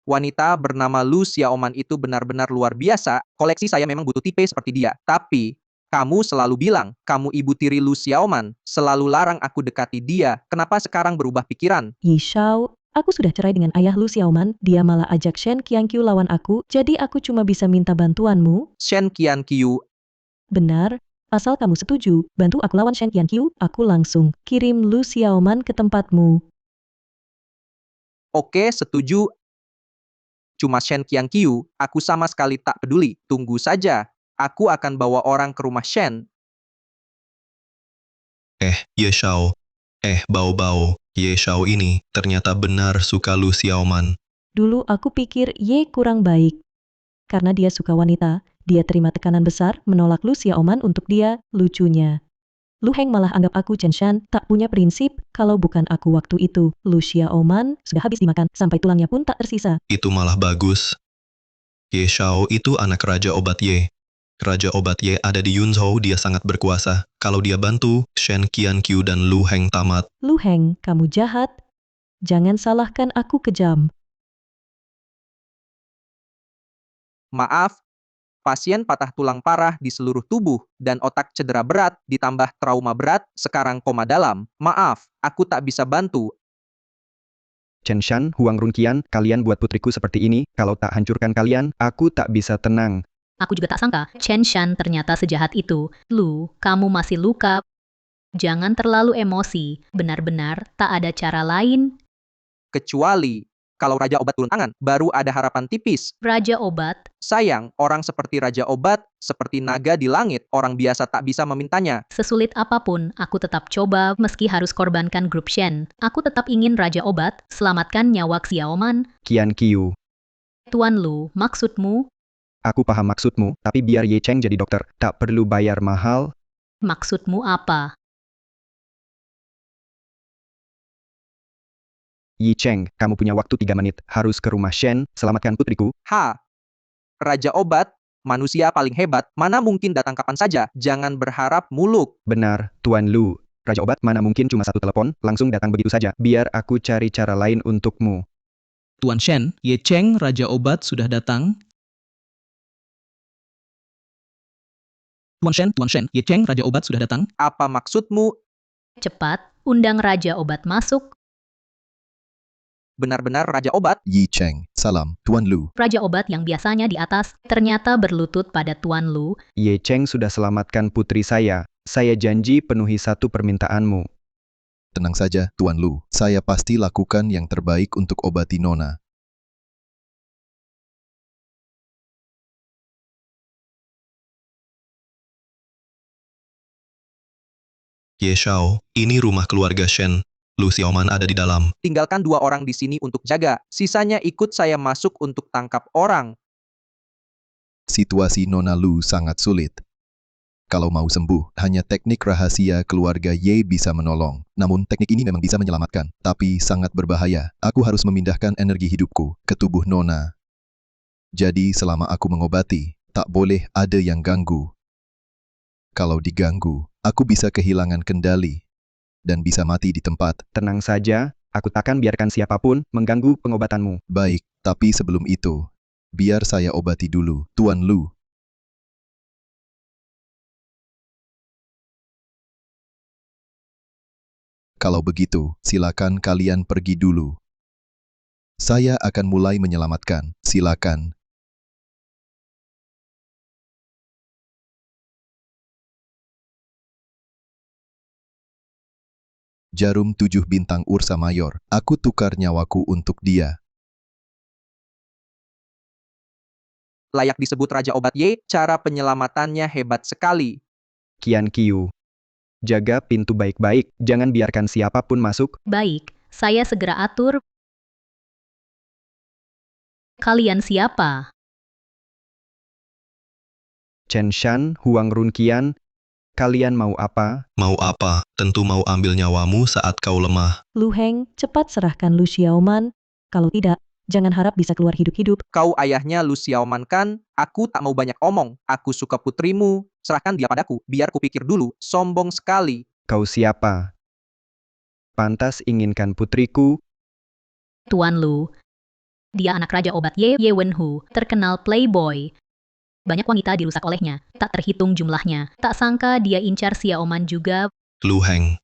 Wanita bernama Lu Xiaoman itu benar-benar luar biasa. Koleksi saya memang butuh tipe seperti dia. Tapi, kamu selalu bilang, kamu ibu tiri Lu Xiaoman, selalu larang aku dekati dia. Kenapa sekarang berubah pikiran? Yi Shao, aku sudah cerai dengan ayah Lu Xiaoman, dia malah ajak Shen Qianqiu lawan aku, jadi aku cuma bisa minta bantuanmu. Shen Qianqiu, Benar, asal kamu setuju, bantu aku lawan Shen Qianqiu, aku langsung kirim Lu Xiaoman ke tempatmu. oke setuju. Cuma Shen Qianqiu, aku sama sekali tak peduli. Tunggu saja, aku akan bawa orang ke rumah Shen. Ye Shao. Bao-bao. Ye Shao ini ternyata benar suka Lu Xiaoman. Dulu aku pikir Ye kurang baik. Karena dia suka wanita, dia terima tekanan besar menolak Lu Xiaoman untuk dia, lucunya. Lu Heng malah anggap aku Chen Shan tak punya prinsip, kalau bukan aku waktu itu, Lu Xiaoman sudah habis dimakan, sampai tulangnya pun tak tersisa. Itu malah bagus. Ye Shao itu anak Raja Obat Ye. Raja Obat Ye ada di Yunzhou, dia sangat berkuasa. Kalau dia bantu, Shen Qianqiu dan Lu Heng tamat. Lu Heng, kamu jahat. Jangan salahkan aku kejam. Maaf, pasien patah tulang parah di seluruh tubuh dan otak cedera berat ditambah trauma berat, sekarang koma dalam. Maaf, aku tak bisa bantu. Chen Shan, Huang Runqian, kalian buat putriku seperti ini, kalau tak hancurkan kalian, aku tak bisa tenang. Aku juga tak sangka, Chen Shan ternyata sejahat itu. Lu, kamu masih luka. Jangan terlalu emosi, benar-benar tak ada cara lain. Kecuali, kalau Raja Obat turun tangan, baru ada harapan tipis. Raja Obat, Sayang, orang seperti Raja Obat, seperti naga di langit, orang biasa tak bisa memintanya. sesulit apapun, aku tetap coba meski harus korbankan grup Shen. Aku tetap ingin Raja Obat, selamatkan nyawa Xiaoman. Qianqiu, Tuan Lu, maksudmu? aku paham maksudmu, tapi biar Ye Cheng jadi dokter, tak perlu bayar mahal. Maksudmu apa? Yi Cheng, kamu punya waktu 3 menit, harus ke rumah Shen, selamatkan putriku. Raja Obat, manusia paling hebat, mana mungkin datang kapan saja, jangan berharap muluk. Benar, Tuan Lu. Raja Obat mana mungkin cuma satu telepon, langsung datang begitu saja. Biar aku cari cara lain untukmu. Tuan Shen, Ye Cheng, Raja Obat sudah datang. Tuan Shen, Ye Cheng, Raja Obat sudah datang. Apa maksudmu? Cepat, undang Raja Obat masuk. Benar-benar Raja Obat? Yi Cheng, salam, Tuan Lu. Raja Obat yang biasanya di atas, ternyata berlutut pada Tuan Lu. Ye Cheng sudah selamatkan putri saya. Saya janji penuhi satu permintaanmu. Tenang saja, Tuan Lu. Saya pasti lakukan yang terbaik untuk obati Nona. Ye Shao, ini rumah keluarga Shen. Lu Xiaoman ada di dalam. Tinggalkan 2 orang di sini untuk jaga, sisanya ikut saya masuk untuk tangkap orang. Situasi Nona Lu sangat sulit. Kalau mau sembuh, hanya teknik rahasia keluarga Ye bisa menolong. Namun teknik ini memang bisa menyelamatkan, tapi sangat berbahaya. Aku harus memindahkan energi hidupku ke tubuh Nona. Jadi selama aku mengobati, tak boleh ada yang ganggu. Kalau diganggu, aku bisa kehilangan kendali dan bisa mati di tempat. Tenang saja, aku takkan biarkan siapapun mengganggu pengobatanmu. Baik, tapi sebelum itu, biar saya obati dulu, Tuan Lu. Kalau begitu, silakan kalian pergi dulu. Saya akan mulai menyelamatkan. Silakan. Jarum 7 bintang Ursa Mayor. Aku tukar nyawaku untuk dia. Layak disebut Raja Obat Ye, cara penyelamatannya hebat sekali. Qianqiu, jaga pintu baik-baik, jangan biarkan siapapun masuk. Baik, saya segera atur. Kalian siapa? Chen Shan, Huang Runqian, kalian mau apa? Mau apa? Tentu mau ambil nyawamu saat kau lemah. Lu Heng, cepat serahkan Lu Xiaoman. Kalau tidak, jangan harap bisa keluar hidup-hidup. Kau ayahnya Lu Xiaoman kan? Aku tak mau banyak omong. Aku suka putrimu. Serahkan dia padaku, biar kupikir dulu. Sombong sekali. Kau siapa? Pantas inginkan putriku. Tuan Lu, Dia anak Raja Obat Ye Wenhu, terkenal playboy. Banyak wanita dirusak olehnya, tak terhitung jumlahnya. Tak sangka dia incar Xiaoman juga. Lu Heng,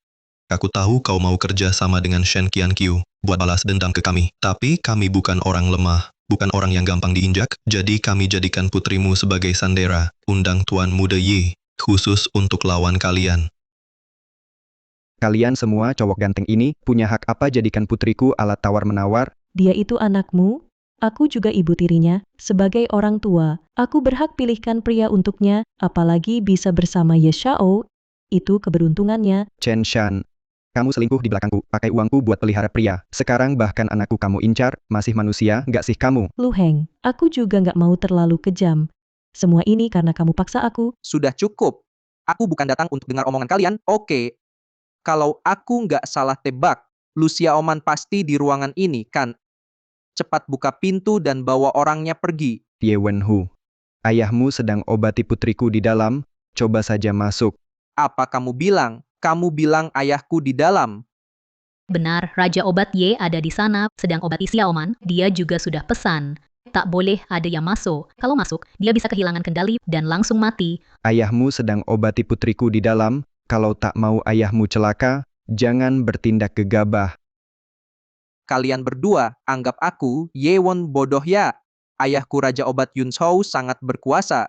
aku tahu kau mau kerja sama dengan Shen Qianqiu buat balas dendam ke kami. Tapi kami bukan orang lemah, bukan orang yang gampang diinjak. Jadi kami jadikan putrimu sebagai sandera. Undang Tuan Muda Yi, khusus untuk lawan kalian. Kalian semua cowok ganteng ini punya hak apa jadikan putriku alat tawar-menawar? Dia itu anakmu, aku juga ibu tirinya. Sebagai orang tua, aku berhak pilihkan pria untuknya, apalagi bisa bersama Ye Shao. Itu keberuntungannya. Chen Shan, kamu selingkuh di belakangku, pakai uangku buat pelihara pria. Sekarang bahkan anakku kamu incar, masih manusia nggak sih kamu? Lu Heng, aku juga nggak mau terlalu kejam. Semua ini karena kamu paksa aku. Sudah cukup. Aku bukan datang untuk dengar omongan kalian, oke. Kalau aku nggak salah tebak, Lu Xiaoman pasti di ruangan ini, kan? Cepat buka pintu dan bawa orangnya pergi. Ye Wenhu, ayahmu sedang obati putriku di dalam, coba saja masuk. Apa kamu bilang? Kamu bilang ayahku di dalam. Benar, Raja Obat Ye ada di sana, sedang obati Xiaoman. Dia juga sudah pesan. Tak boleh ada yang masuk. Kalau masuk, dia bisa kehilangan kendali dan langsung mati. Ayahmu sedang obati putriku di dalam, kalau tak mau ayahmu celaka, jangan bertindak gegabah. Kalian berdua anggap aku Yewon bodoh ya. Ayahku Raja Obat Yun Shou sangat berkuasa.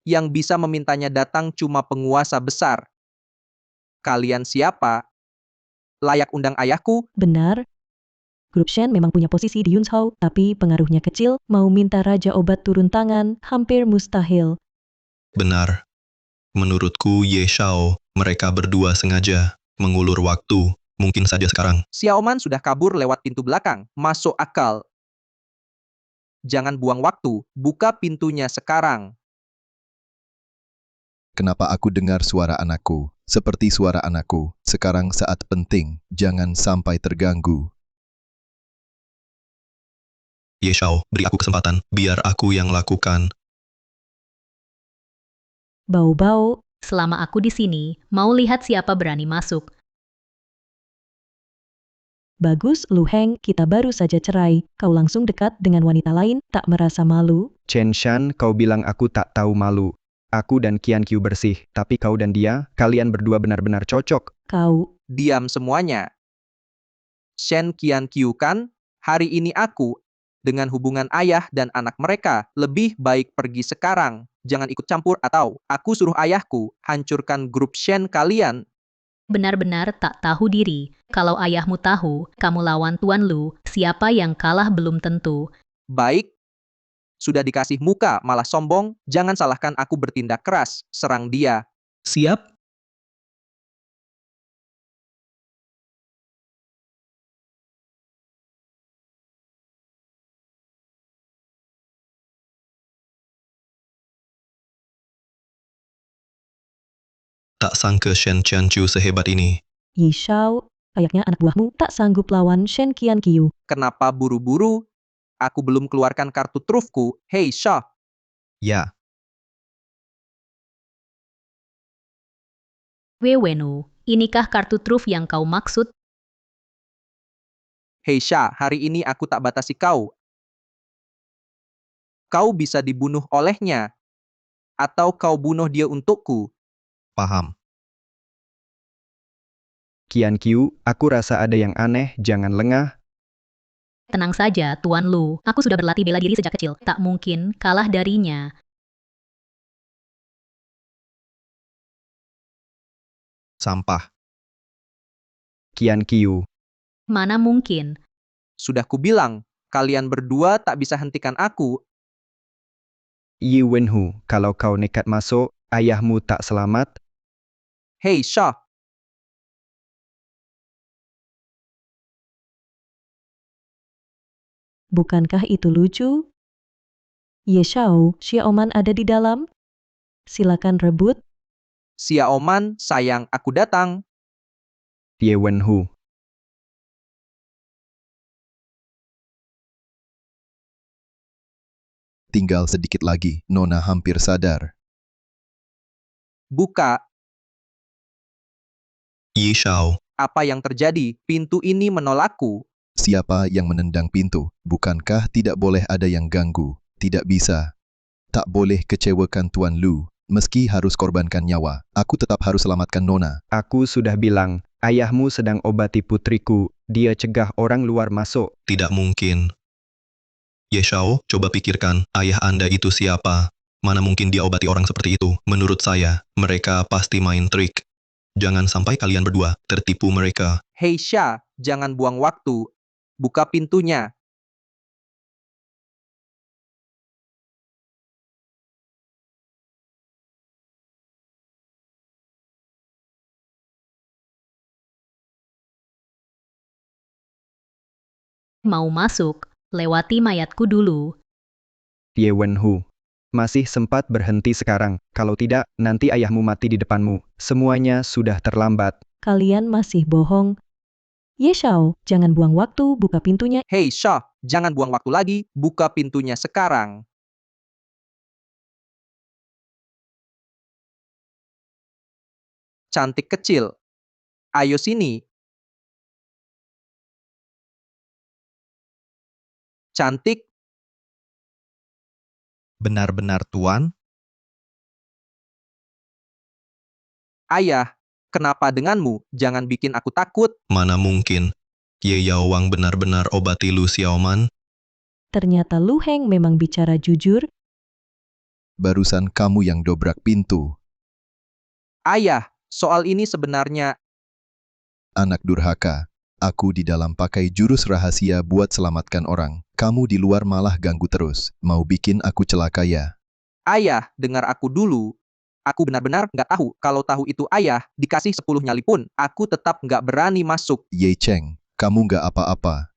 Yang bisa memintanya datang cuma penguasa besar. Kalian siapa? Layak undang ayahku? Benar. Grup Shen memang punya posisi di Yunshou, tapi pengaruhnya kecil, mau minta Raja Obat turun tangan, hampir mustahil. Benar. Menurutku Ye Shao, mereka berdua sengaja mengulur waktu, mungkin saja sekarang. Xiaoman sudah kabur lewat pintu belakang. Masuk akal. Jangan buang waktu, buka pintunya sekarang. Kenapa aku dengar suara anakku? Seperti suara anakku. Sekarang saat penting, jangan sampai terganggu. Ye Shao, beri aku kesempatan, biar aku yang lakukan. Bau-bau, Selama aku di sini, mau lihat siapa berani masuk. bagus Lu Heng, kita baru saja cerai. Kau langsung dekat dengan wanita lain, tak merasa malu? Chen Shan, kau bilang aku tak tahu malu. Aku dan Qianqiu bersih, tapi kau dan dia, kalian berdua benar-benar cocok. Kau, Diam semuanya. Shen Qianqiu kan? Hari ini aku, dengan hubungan ayah dan anak mereka, lebih baik pergi sekarang. Jangan ikut campur atau aku suruh ayahku hancurkan grup Shen kalian. Benar-benar tak tahu diri. Kalau ayahmu tahu, kamu lawan Tuan Lu, siapa yang kalah belum tentu. Baik. Sudah dikasih muka malah sombong, jangan salahkan aku bertindak keras, serang dia. Siap? Tak sangka Shen Qianqiu sehebat ini. Ye Shao, kayaknya anak buahmu tak sanggup lawan Shen Qianqiu. Kenapa buru-buru? Aku belum keluarkan kartu trufku. Hei Shah, Ya, Wewenu, inikah kartu truf yang kau maksud? hei Shah, hari ini aku tak batasi kau. Kau bisa dibunuh olehnya. Atau kau bunuh dia untukku. paham. Qianqiu, aku rasa ada yang aneh, jangan lengah. Tenang saja, Tuan Lu. Aku sudah berlatih bela diri sejak kecil. Tak mungkin kalah darinya. Sampah. Qianqiu, Mana mungkin? Sudah kubilang, kalian berdua tak bisa hentikan aku. Ye Wenhu, kalau kau nekat masuk, ayahmu tak selamat. Hei Shah, Bukankah itu lucu? Ye Shao, Xiaoman ada di dalam? Silakan rebut. Xiaoman, sayang aku datang. Ye Wenhu, Tinggal sedikit lagi, Nona hampir sadar. Buka, Ye Shao, apa yang terjadi? Pintu ini menolakku. Siapa yang menendang pintu? Bukankah tidak boleh ada yang ganggu? Tidak bisa. Tak boleh kecewakan Tuan Lu. Meski harus korbankan nyawa, aku tetap harus selamatkan Nona. Aku sudah bilang, ayahmu sedang obati putriku. Dia cegah orang luar masuk. Tidak mungkin. Ye Shao, coba pikirkan, ayah Anda itu siapa? Mana mungkin dia obati orang seperti itu? Menurut saya, mereka pasti main trik. Jangan sampai kalian berdua tertipu mereka. Hei Sha, jangan buang waktu. Buka pintunya. Mau masuk, lewati mayatku dulu. Ye Wenhu. Masih sempat berhenti sekarang. Kalau tidak, nanti ayahmu mati di depanmu. Semuanya sudah terlambat. Kalian masih bohong. Ye Shao, jangan buang waktu, buka pintunya. Hei Sha, jangan buang waktu lagi. Buka pintunya sekarang. Cantik kecil. Ayo sini. Cantik. Benar-benar Tuan? Ayah, kenapa denganmu? Jangan bikin aku takut. Mana mungkin. Ye Yaowang benar-benar obati Lu Xiaoman? Ternyata Lu Heng memang bicara jujur. Barusan kamu yang dobrak pintu. Ayah, soal ini sebenarnya Anak durhaka. Aku di dalam pakai jurus rahasia buat selamatkan orang. Kamu di luar malah ganggu terus. Mau bikin aku celaka ya? ayah, dengar aku dulu. Aku benar-benar nggak tahu. Kalau tahu itu ayah, dikasih 10 nyali pun, aku tetap nggak berani masuk. Ye Cheng, kamu nggak apa-apa.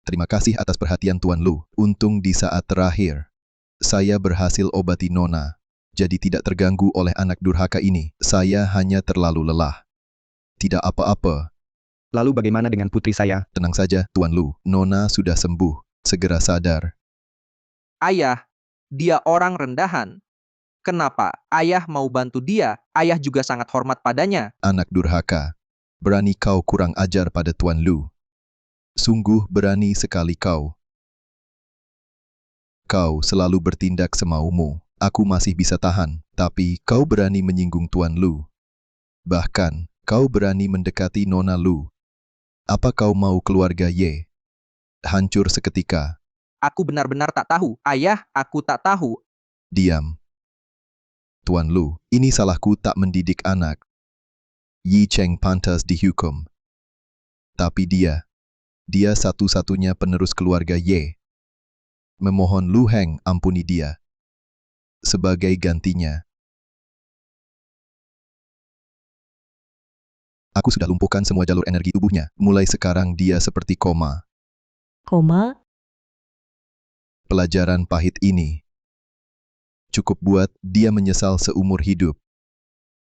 Terima kasih atas perhatian Tuan Lu. Untung di saat terakhir, saya berhasil obati Nona. Jadi tidak terganggu oleh anak durhaka ini. Saya hanya terlalu lelah. Tidak apa-apa. Lalu bagaimana dengan putri saya? Tenang saja, Tuan Lu. Nona sudah sembuh. Segera sadar. Ayah, dia orang rendahan. Kenapa? Ayah mau bantu dia. Ayah juga sangat hormat padanya. Anak durhaka. Berani kau kurang ajar pada Tuan Lu. Sungguh berani sekali kau. Kau selalu bertindak semaumu. Aku masih bisa tahan, tapi kau berani menyinggung Tuan Lu. Bahkan, kau berani mendekati Nona Lu. Apa kau mau keluarga Ye hancur seketika? Aku benar-benar tak tahu. Ayah, aku tak tahu. Diam. Tuan Lu, ini salahku tak mendidik anak. Yi Cheng pantas dihukum. Tapi dia satu-satunya penerus keluarga Ye. Memohon Lu Heng ampuni dia. Sebagai gantinya, aku sudah lumpuhkan semua jalur energi tubuhnya. Mulai sekarang dia seperti koma. Koma, Pelajaran pahit ini cukup buat dia menyesal seumur hidup.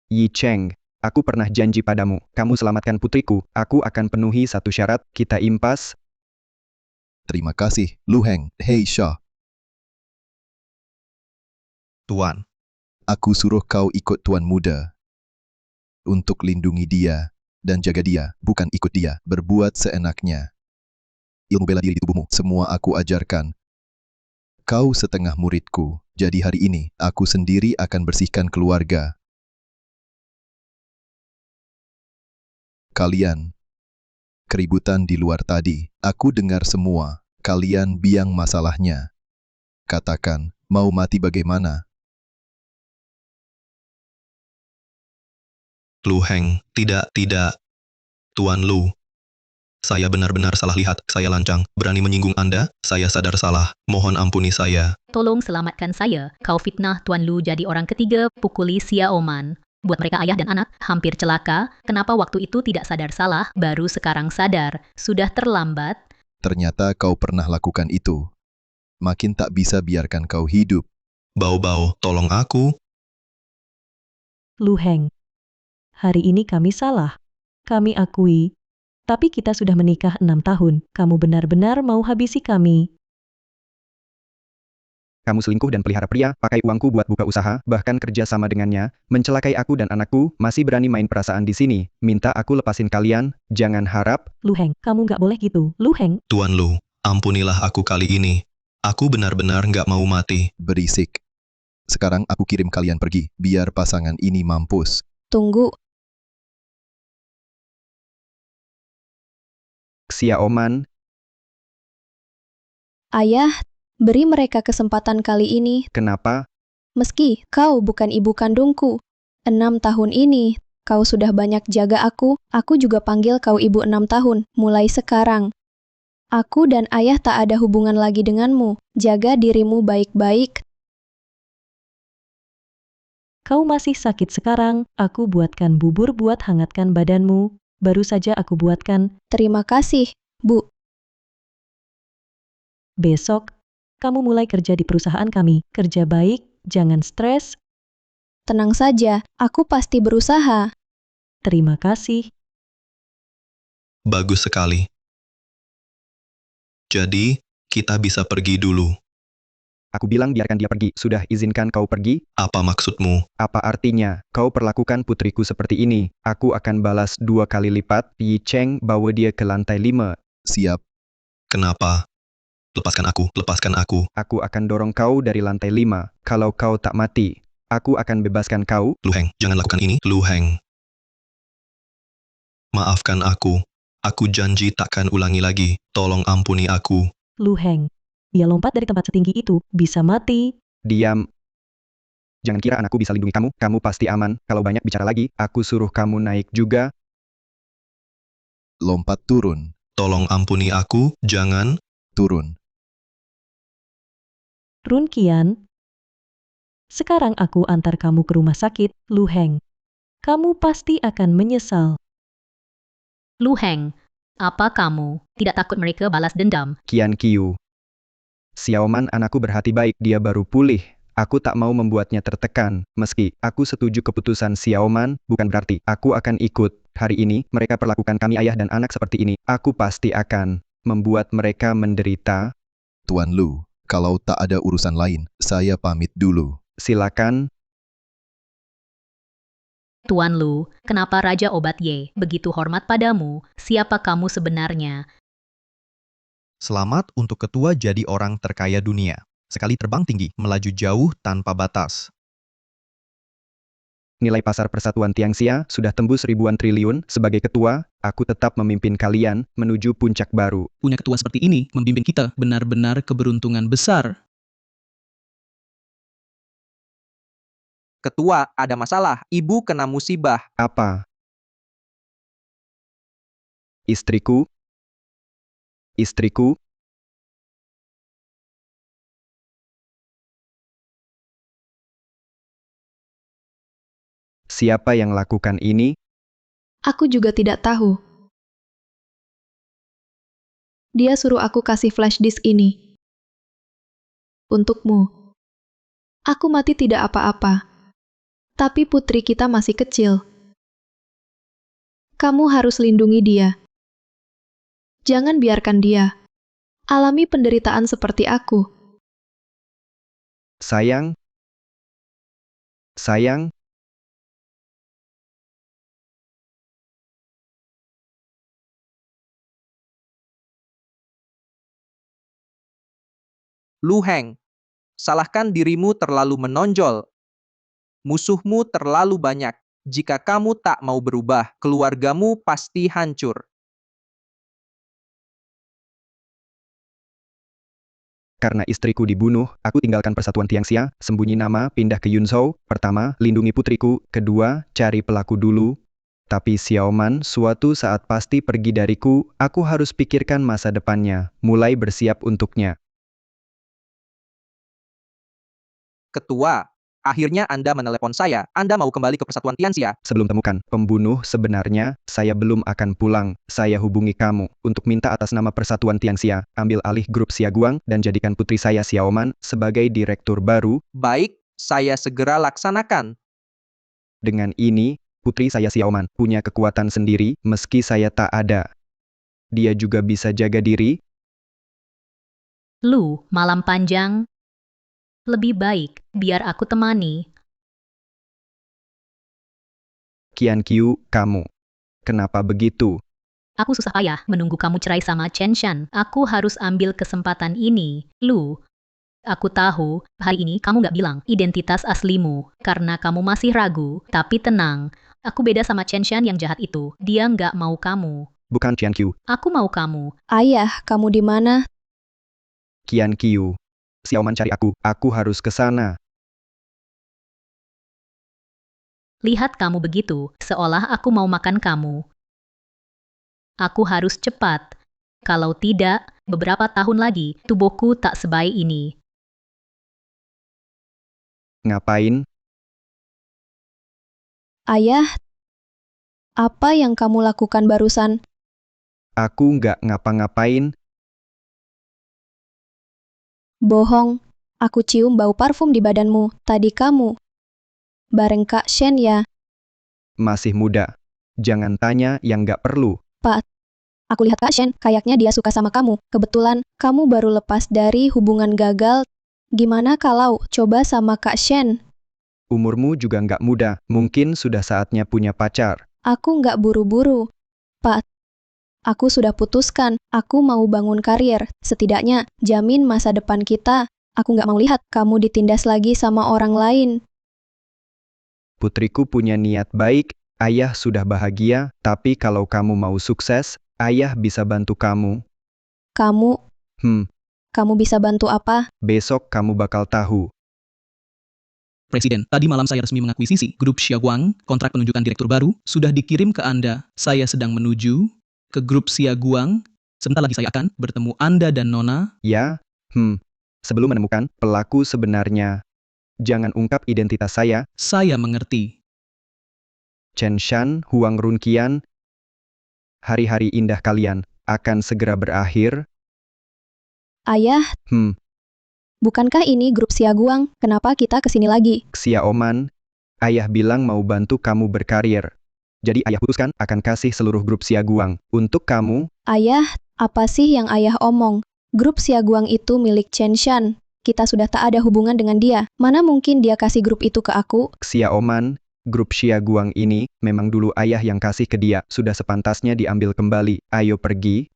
Yi Cheng, aku pernah janji padamu, kamu selamatkan putriku. Aku akan penuhi satu syarat, kita impas. Terima kasih, Lu Heng. Hei Shah, Tuan. aku suruh kau ikut Tuan Muda. Untuk lindungi dia dan jaga dia, bukan ikut dia berbuat seenaknya. Ilmu bela diri di tubuhmu, semua aku ajarkan. Kau setengah muridku, jadi hari ini, aku sendiri akan bersihkan keluarga. Kalian, keributan di luar tadi, aku dengar semua. Kalian biang masalahnya. Katakan, mau mati bagaimana? Lu Heng, tidak. Tuan Lu. Saya benar-benar salah lihat, saya lancang, berani menyinggung Anda, saya sadar salah, mohon ampuni saya. Tolong selamatkan saya. Kau fitnah Tuan Lu jadi orang ketiga, pukuli Xiaoman. Buat mereka ayah dan anak, hampir celaka. Kenapa waktu itu tidak sadar salah, baru sekarang sadar? Sudah terlambat. Ternyata kau pernah lakukan itu. Makin tak bisa biarkan kau hidup. Bau-bau, tolong aku. Lu Heng. Hari ini kami salah. Kami akui. Tapi kita sudah menikah 6 tahun. Kamu benar-benar mau habisi kami. Kamu selingkuh dan pelihara pria, pakai uangku buat buka usaha, bahkan kerja sama dengannya, mencelakai aku dan anakku, masih berani main perasaan di sini. Minta aku lepasin kalian, jangan harap. Lu Heng, kamu nggak boleh gitu. Lu Heng, Tuan Lu, ampunilah aku kali ini. Aku benar-benar nggak mau mati. Berisik. Sekarang aku kirim kalian pergi, biar pasangan ini mampus. Tunggu, Xiaoman, ayah, beri mereka kesempatan kali ini. kenapa? Meski kau bukan ibu kandungku, 6 tahun ini, kau sudah banyak jaga aku juga panggil kau ibu 6 tahun, mulai sekarang. Aku dan ayah tak ada hubungan lagi denganmu, jaga dirimu baik-baik. kau masih sakit sekarang, aku buatkan bubur buat hangatkan badanmu. Baru saja aku buatkan. Terima kasih, Bu. Besok, kamu mulai kerja di perusahaan kami. Kerja baik, jangan stres. Tenang saja, aku pasti berusaha. Terima kasih. Bagus sekali. Jadi, kita bisa pergi dulu. Aku bilang biarkan dia pergi, sudah izinkan kau pergi? Apa maksudmu? Apa artinya? Kau perlakukan putriku seperti ini. Aku akan balas 2 kali lipat. Yi Cheng bawa dia ke lantai 5. Siap. Kenapa? Lepaskan aku. Aku akan dorong kau dari lantai 5. Kalau kau tak mati, aku akan bebaskan kau. Lu Heng, jangan lakukan ini. Lu Heng. Maafkan aku. Aku janji takkan ulangi lagi. Tolong ampuni aku. Lu Heng, dia lompat dari tempat setinggi itu, bisa mati. Diam. Jangan kira anakku bisa lindungi kamu. Kamu pasti aman. Kalau banyak bicara lagi, aku suruh kamu naik juga. Lompat turun. Tolong ampuni aku, jangan. Turun. Run Qian, sekarang aku antar kamu ke rumah sakit, Lu Heng. Kamu pasti akan menyesal. Lu Heng, apa kamu tidak takut mereka balas dendam? Qian Qiu. Xiaoman anakku berhati baik, dia baru pulih. Aku tak mau membuatnya tertekan. Meski aku setuju keputusan Xiaoman, bukan berarti aku akan ikut. Hari ini, mereka perlakukan kami ayah dan anak seperti ini. Aku pasti akan membuat mereka menderita. Tuan Lu, kalau tak ada urusan lain, saya pamit dulu. Silakan. Tuan Lu, kenapa Raja Obat Ye begitu hormat padamu? Siapa kamu sebenarnya? Selamat untuk ketua jadi orang terkaya dunia. Sekali terbang tinggi, melaju jauh tanpa batas. Nilai pasar Persatuan Tiangxia sudah tembus ribuan triliun. Sebagai ketua, aku tetap memimpin kalian menuju puncak baru. Punya ketua seperti ini membimbing kita benar-benar keberuntungan besar. Ketua, ada masalah. Ibu kena musibah. Apa? Istriku? Istriku? Siapa yang lakukan ini? Aku juga tidak tahu. Dia suruh aku kasih flash disk ini. Untukmu. Aku mati tidak apa-apa. Tapi putri kita masih kecil. Kamu harus lindungi dia. Jangan biarkan dia alami penderitaan seperti aku. Sayang? Sayang? Lu Heng, salahkan dirimu terlalu menonjol. Musuhmu terlalu banyak. Jika kamu tak mau berubah, keluargamu pasti hancur. Karena istriku dibunuh, aku tinggalkan Persatuan Tiangxia, sembunyi nama, pindah ke Yunzhou. Pertama, lindungi putriku. Kedua, cari pelaku dulu. Tapi Xiaoman suatu saat pasti pergi dariku, aku harus pikirkan masa depannya, mulai bersiap untuknya. Ketua, akhirnya Anda menelepon saya. Anda mau kembali ke Persatuan Tianxia. Sebelum temukan pembunuh sebenarnya, saya belum akan pulang. Saya hubungi kamu untuk minta atas nama Persatuan Tiangxia, ambil alih grup Xiaguang dan jadikan putri saya Xiaoman sebagai direktur baru. Baik, saya segera laksanakan. Dengan ini, putri saya Xiaoman punya kekuatan sendiri meski saya tak ada. Dia juga bisa jaga diri. Lu, malam panjang. Lebih baik, biar aku temani. Qian Qiu, kamu. Kenapa begitu? Aku susah payah menunggu kamu cerai sama Chen Shan. Aku harus ambil kesempatan ini. Lu, aku tahu hari ini kamu gak bilang identitas aslimu karena kamu masih ragu. Tapi tenang, aku beda sama Chen Shan yang jahat itu. Dia gak mau kamu. Bukan Qian Qiu. Aku mau kamu. Ayah, kamu di mana? Qian Qiu. Xiaoman cari aku. Aku harus ke sana. Lihat kamu begitu, seolah aku mau makan kamu. Aku harus cepat. Kalau tidak, beberapa tahun lagi, tubuhku tak sebaik ini. Ngapain? Ayah, apa yang kamu lakukan barusan? Aku nggak ngapa-ngapain. Bohong, aku cium bau parfum di badanmu. Tadi kamu bareng Kak Shen ya? Masih muda. Jangan tanya yang nggak perlu. Aku lihat Kak Shen, kayaknya dia suka sama kamu. Kebetulan, kamu baru lepas dari hubungan gagal. Gimana kalau coba sama Kak Shen? Umurmu juga nggak muda. Mungkin sudah saatnya punya pacar. Aku nggak buru-buru. Pak, aku sudah putuskan. Aku mau bangun karier. Setidaknya, jamin masa depan kita. Aku nggak mau lihat kamu ditindas lagi sama orang lain. Putriku punya niat baik. Ayah sudah bahagia. Tapi kalau kamu mau sukses, ayah bisa bantu kamu. Kamu bisa bantu apa? Besok kamu bakal tahu. Presiden, tadi malam saya resmi mengakuisisi grup Xiaguang, kontrak penunjukan direktur baru sudah dikirim ke Anda. Saya sedang menuju ke grup Xiaguang. Sebentar lagi saya akan bertemu Anda dan Nona. Ya, sebelum menemukan pelaku sebenarnya, jangan ungkap identitas saya. Saya mengerti. Chen Shan, Huang Runqian. Hari-hari indah kalian akan segera berakhir. Ayah, bukankah ini grup Xiaguang? Kenapa kita kesini lagi? Xiaoman, ayah bilang mau bantu kamu berkarir. Jadi ayah putuskan akan kasih seluruh grup Xiaguang untuk kamu. Ayah, apa sih yang ayah omong? Grup Xiaguang itu milik Chen Shan. Kita sudah tak ada hubungan dengan dia. Mana mungkin dia kasih grup itu ke aku? Xiaoman, grup Xiaguang ini memang dulu ayah yang kasih ke dia. Sudah sepantasnya diambil kembali. Ayo pergi.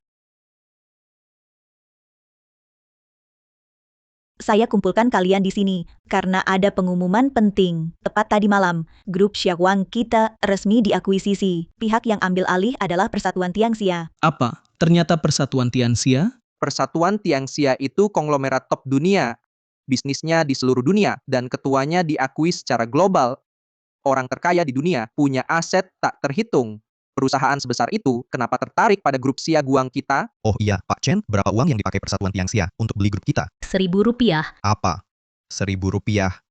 Saya kumpulkan kalian di sini karena ada pengumuman penting. Tepat tadi malam, grup Xiaguang kita resmi diakuisisi. Pihak yang ambil alih adalah Persatuan Tianxia. Apa? Ternyata Persatuan Tianxia? Persatuan Tianxia itu konglomerat top dunia. Bisnisnya di seluruh dunia dan ketuanya diakui secara global. Orang terkaya di dunia punya aset tak terhitung. Perusahaan sebesar itu kenapa tertarik pada grup Xiaguang kita? Oh iya, Pak Chen, berapa uang yang dipakai Persatuan Tianxia untuk beli grup kita? Rp1.000. Apa? Rp1.000.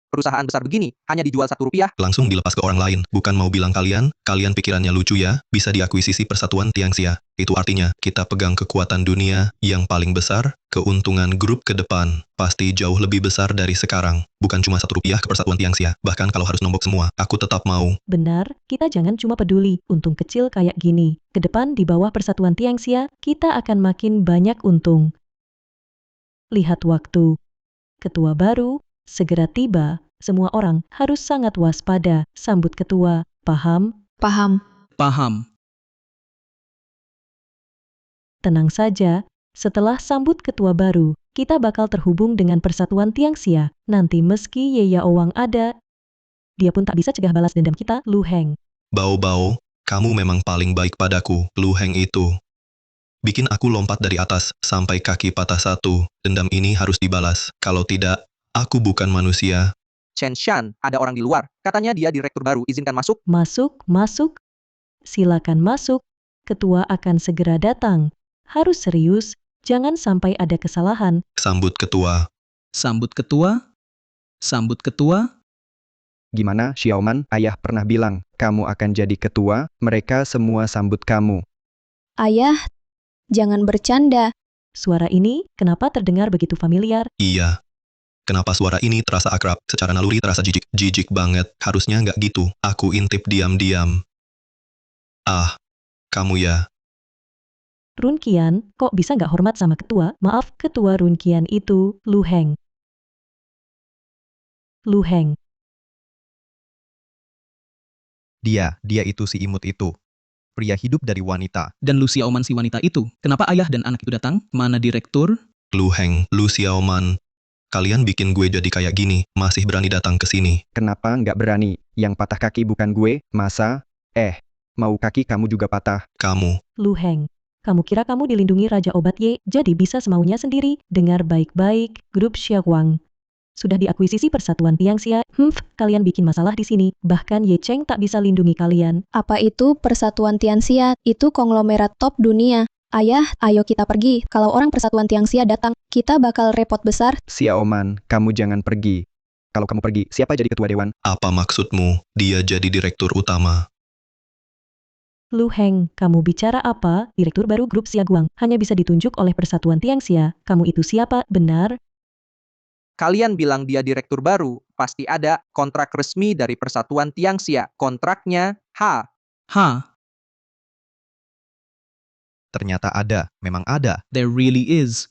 Perusahaan besar begini hanya dijual Rp1. Langsung dilepas ke orang lain. Bukan mau bilang kalian pikirannya lucu ya, bisa diakuisisi Persatuan Tianxia. Itu artinya, kita pegang kekuatan dunia yang paling besar, keuntungan grup ke depan pasti jauh lebih besar dari sekarang. Bukan cuma Rp1 ke Persatuan Tianxia, bahkan kalau harus nombok semua, aku tetap mau. Benar, kita jangan cuma peduli untung kecil kayak gini. Ke depan di bawah Persatuan Tianxia, kita akan makin banyak untung. Lihat waktu. Ketua baru segera tiba. Semua orang harus sangat waspada. Sambut ketua. Paham? Paham. Paham. Tenang saja, setelah sambut ketua baru, kita bakal terhubung dengan Persatuan Tianxia. Nanti meski Ye Yaowang ada, dia pun tak bisa cegah balas dendam kita, Lu Heng. Bao, kamu memang paling baik padaku, Lu Heng itu. Bikin aku lompat dari atas, sampai kaki patah satu. Dendam ini harus dibalas. Kalau tidak, aku bukan manusia. Chen Shan, ada orang di luar. Katanya dia direktur baru, izinkan masuk. Masuk. Silakan masuk. Ketua akan segera datang. Harus serius, jangan sampai ada kesalahan. Sambut ketua. Sambut ketua. Sambut ketua. Gimana, Xiaoman? Ayah pernah bilang, kamu akan jadi ketua, mereka semua sambut kamu. Ayah, jangan bercanda. Suara ini kenapa terdengar begitu familiar? Iya. Kenapa suara ini terasa akrab? Secara naluri terasa jijik. Jijik banget. Harusnya nggak gitu. Aku intip diam-diam. Ah, kamu ya. Runkian, kok bisa nggak hormat sama ketua? Maaf, ketua Runkian itu Lu Heng. Lu Heng. Dia itu si imut itu. Pria hidup dari wanita. Dan Lu Xiaoman si wanita itu. Kenapa ayah dan anak itu datang? Mana direktur? Lu Heng, Lu Xiaoman. Kalian bikin gue jadi kayak gini, masih berani datang ke sini. Kenapa nggak berani? Yang patah kaki bukan gue, masa? Mau kaki kamu juga patah. Kamu, Lu Heng. Kamu kira kamu dilindungi Raja Obat Ye, jadi bisa semaunya sendiri? Dengar baik-baik, grup Xiaoguang sudah diakuisisi Persatuan Tiangxia. Kalian bikin masalah di sini. Bahkan Ye Cheng tak bisa lindungi kalian. Apa itu Persatuan Tianxia? Itu konglomerat top dunia. Ayah, ayo kita pergi. Kalau orang Persatuan Tianxia datang, kita bakal repot besar. Xiaoman, kamu jangan pergi. Kalau kamu pergi, siapa jadi ketua dewan? apa maksudmu? Dia jadi direktur utama. Lu Heng, kamu bicara apa? Direktur baru grup Xiaoguang hanya bisa ditunjuk oleh Persatuan Tiangxia. Kamu itu siapa? Benar? Kalian bilang dia direktur baru, pasti ada kontrak resmi dari Persatuan Tiangxia. Kontraknya, Ternyata ada, memang ada. There really is.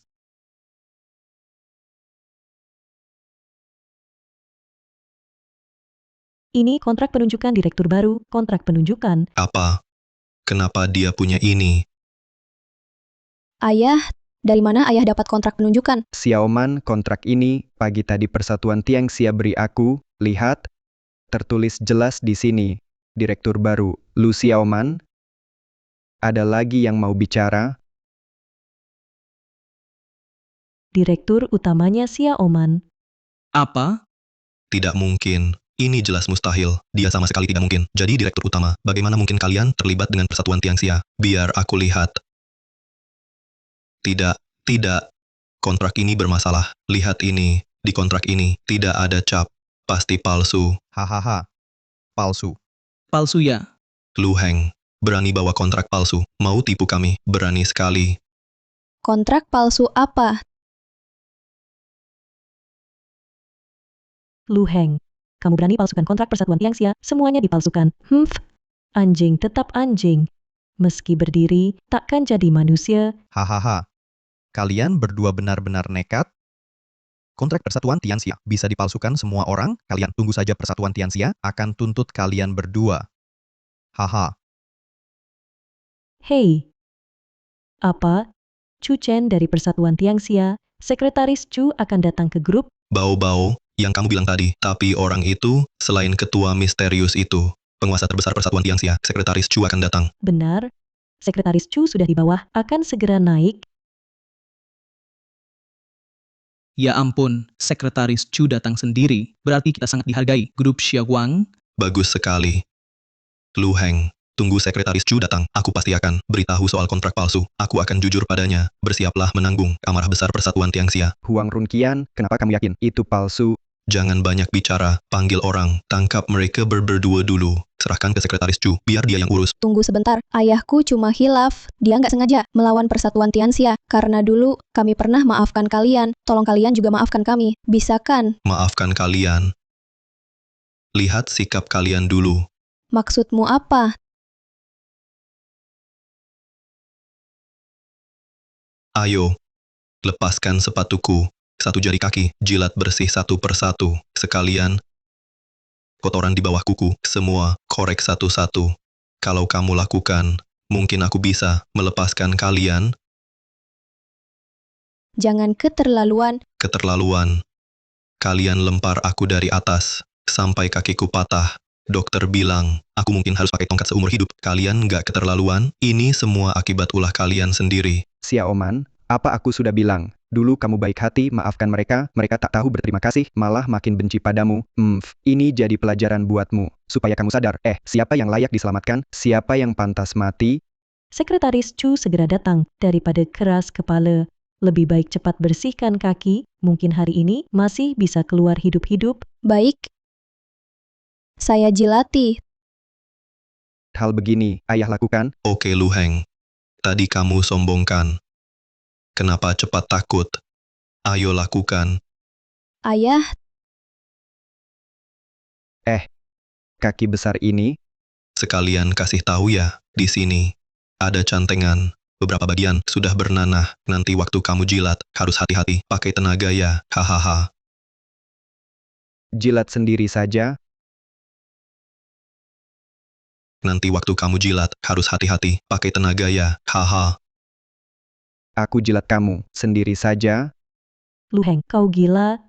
Ini kontrak penunjukan direktur baru, kontrak penunjukan. Apa? Kenapa dia punya ini? Ayah, dari mana ayah dapat kontrak penunjukan? Xiaoman, kontrak ini pagi tadi Persatuan Tiangxia beri aku. Lihat, tertulis jelas di sini. Direktur baru, Lu Xiaoman. Ada lagi yang mau bicara? Direktur utamanya Xiaoman. Apa? Tidak mungkin. Ini jelas mustahil. Dia sama sekali tidak mungkin jadi direktur utama. Bagaimana mungkin kalian terlibat dengan Persatuan Tiangxia? Biar aku lihat. Tidak. Kontrak ini bermasalah. Lihat ini. Di kontrak ini tidak ada cap. Pasti palsu. Hahaha. Palsu. Palsu ya? Lu Heng, berani bawa kontrak palsu. Mau tipu kami. Berani sekali. Kontrak palsu apa? Lu Heng, kamu berani palsukan kontrak Persatuan Tiangxia? Semuanya dipalsukan. Anjing tetap anjing. Meski berdiri, takkan jadi manusia. Hahaha. Kalian berdua benar-benar nekat. Kontrak Persatuan Tiangxia bisa dipalsukan semua orang. Kalian tunggu saja Persatuan Tiangxia akan tuntut kalian berdua. Haha. Hei. Apa? Chu Chen dari Persatuan Tiangxia, Sekretaris Chu akan datang ke grup. Bau-bau, yang kamu bilang tadi. Tapi orang itu, selain ketua misterius itu, penguasa terbesar Persatuan Tiangxia, Sekretaris Chu akan datang. Benar. Sekretaris Chu sudah di bawah, akan segera naik. Ya ampun, Sekretaris Chu datang sendiri. Berarti kita sangat dihargai. Grup Xiaoguang. Bagus sekali. Lu Heng, tunggu Sekretaris Chu datang. Aku pasti akan beritahu soal kontrak palsu. Aku akan jujur padanya. Bersiaplah menanggung amarah besar Persatuan Tiangxia. Huang Runqian, kenapa kamu yakin itu palsu? Jangan banyak bicara. Panggil orang. Tangkap mereka berdua dulu. Serahkan ke Sekretaris Chu. Biar dia yang urus. Tunggu sebentar, ayahku cuma hilaf. Dia nggak sengaja melawan Persatuan Tianxia. Karena dulu, kami pernah maafkan kalian. Tolong kalian juga maafkan kami. Bisa kan? Maafkan kalian. Lihat sikap kalian dulu. Maksudmu apa? Ayo. Lepaskan sepatuku. Satu jari kaki, jilat bersih satu persatu. Sekalian. Kotoran di bawah kuku, semua, korek satu-satu. Kalau kamu lakukan, mungkin aku bisa melepaskan kalian. Jangan keterlaluan. Keterlaluan. Kalian lempar aku dari atas, sampai kakiku patah. Dokter bilang, aku mungkin harus pakai tongkat seumur hidup. Kalian nggak keterlaluan? Ini semua akibat ulah kalian sendiri. Xiaoman, apa aku sudah bilang? Dulu kamu baik hati, maafkan mereka tak tahu berterima kasih, malah makin benci padamu. Ini jadi pelajaran buatmu, supaya kamu sadar, siapa yang layak diselamatkan, siapa yang pantas mati. Sekretaris Chu segera datang, daripada keras kepala. Lebih baik cepat bersihkan kaki, mungkin hari ini masih bisa keluar hidup-hidup. Baik. Saya jilati. Hal begini, ayah lakukan. Oke Lu Heng. Tadi kamu sombongkan. Kenapa cepat takut? Ayo lakukan. Ayah, Kaki besar ini, Sekalian kasih tahu ya, di sini ada cantengan. Beberapa bagian sudah bernanah. Nanti waktu kamu jilat, harus hati-hati. Pakai tenaga ya. Hahaha. Jilat sendiri saja. Nanti waktu kamu jilat, harus hati-hati. Pakai tenaga ya. Haha. Aku jilat kamu sendiri saja. Lu Heng, kau gila?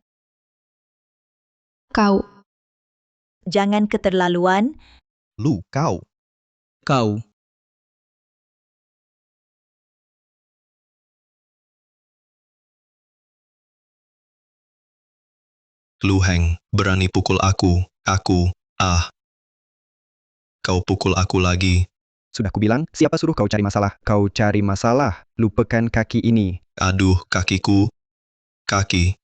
Kau. Jangan keterlaluan. Lu, kau. Kau. Lu Heng, berani pukul aku. Kau pukul aku lagi. Sudah kubilang, siapa suruh kau cari masalah? Kau cari masalah. Lupakan kaki ini. Aduh, kakiku. Kaki.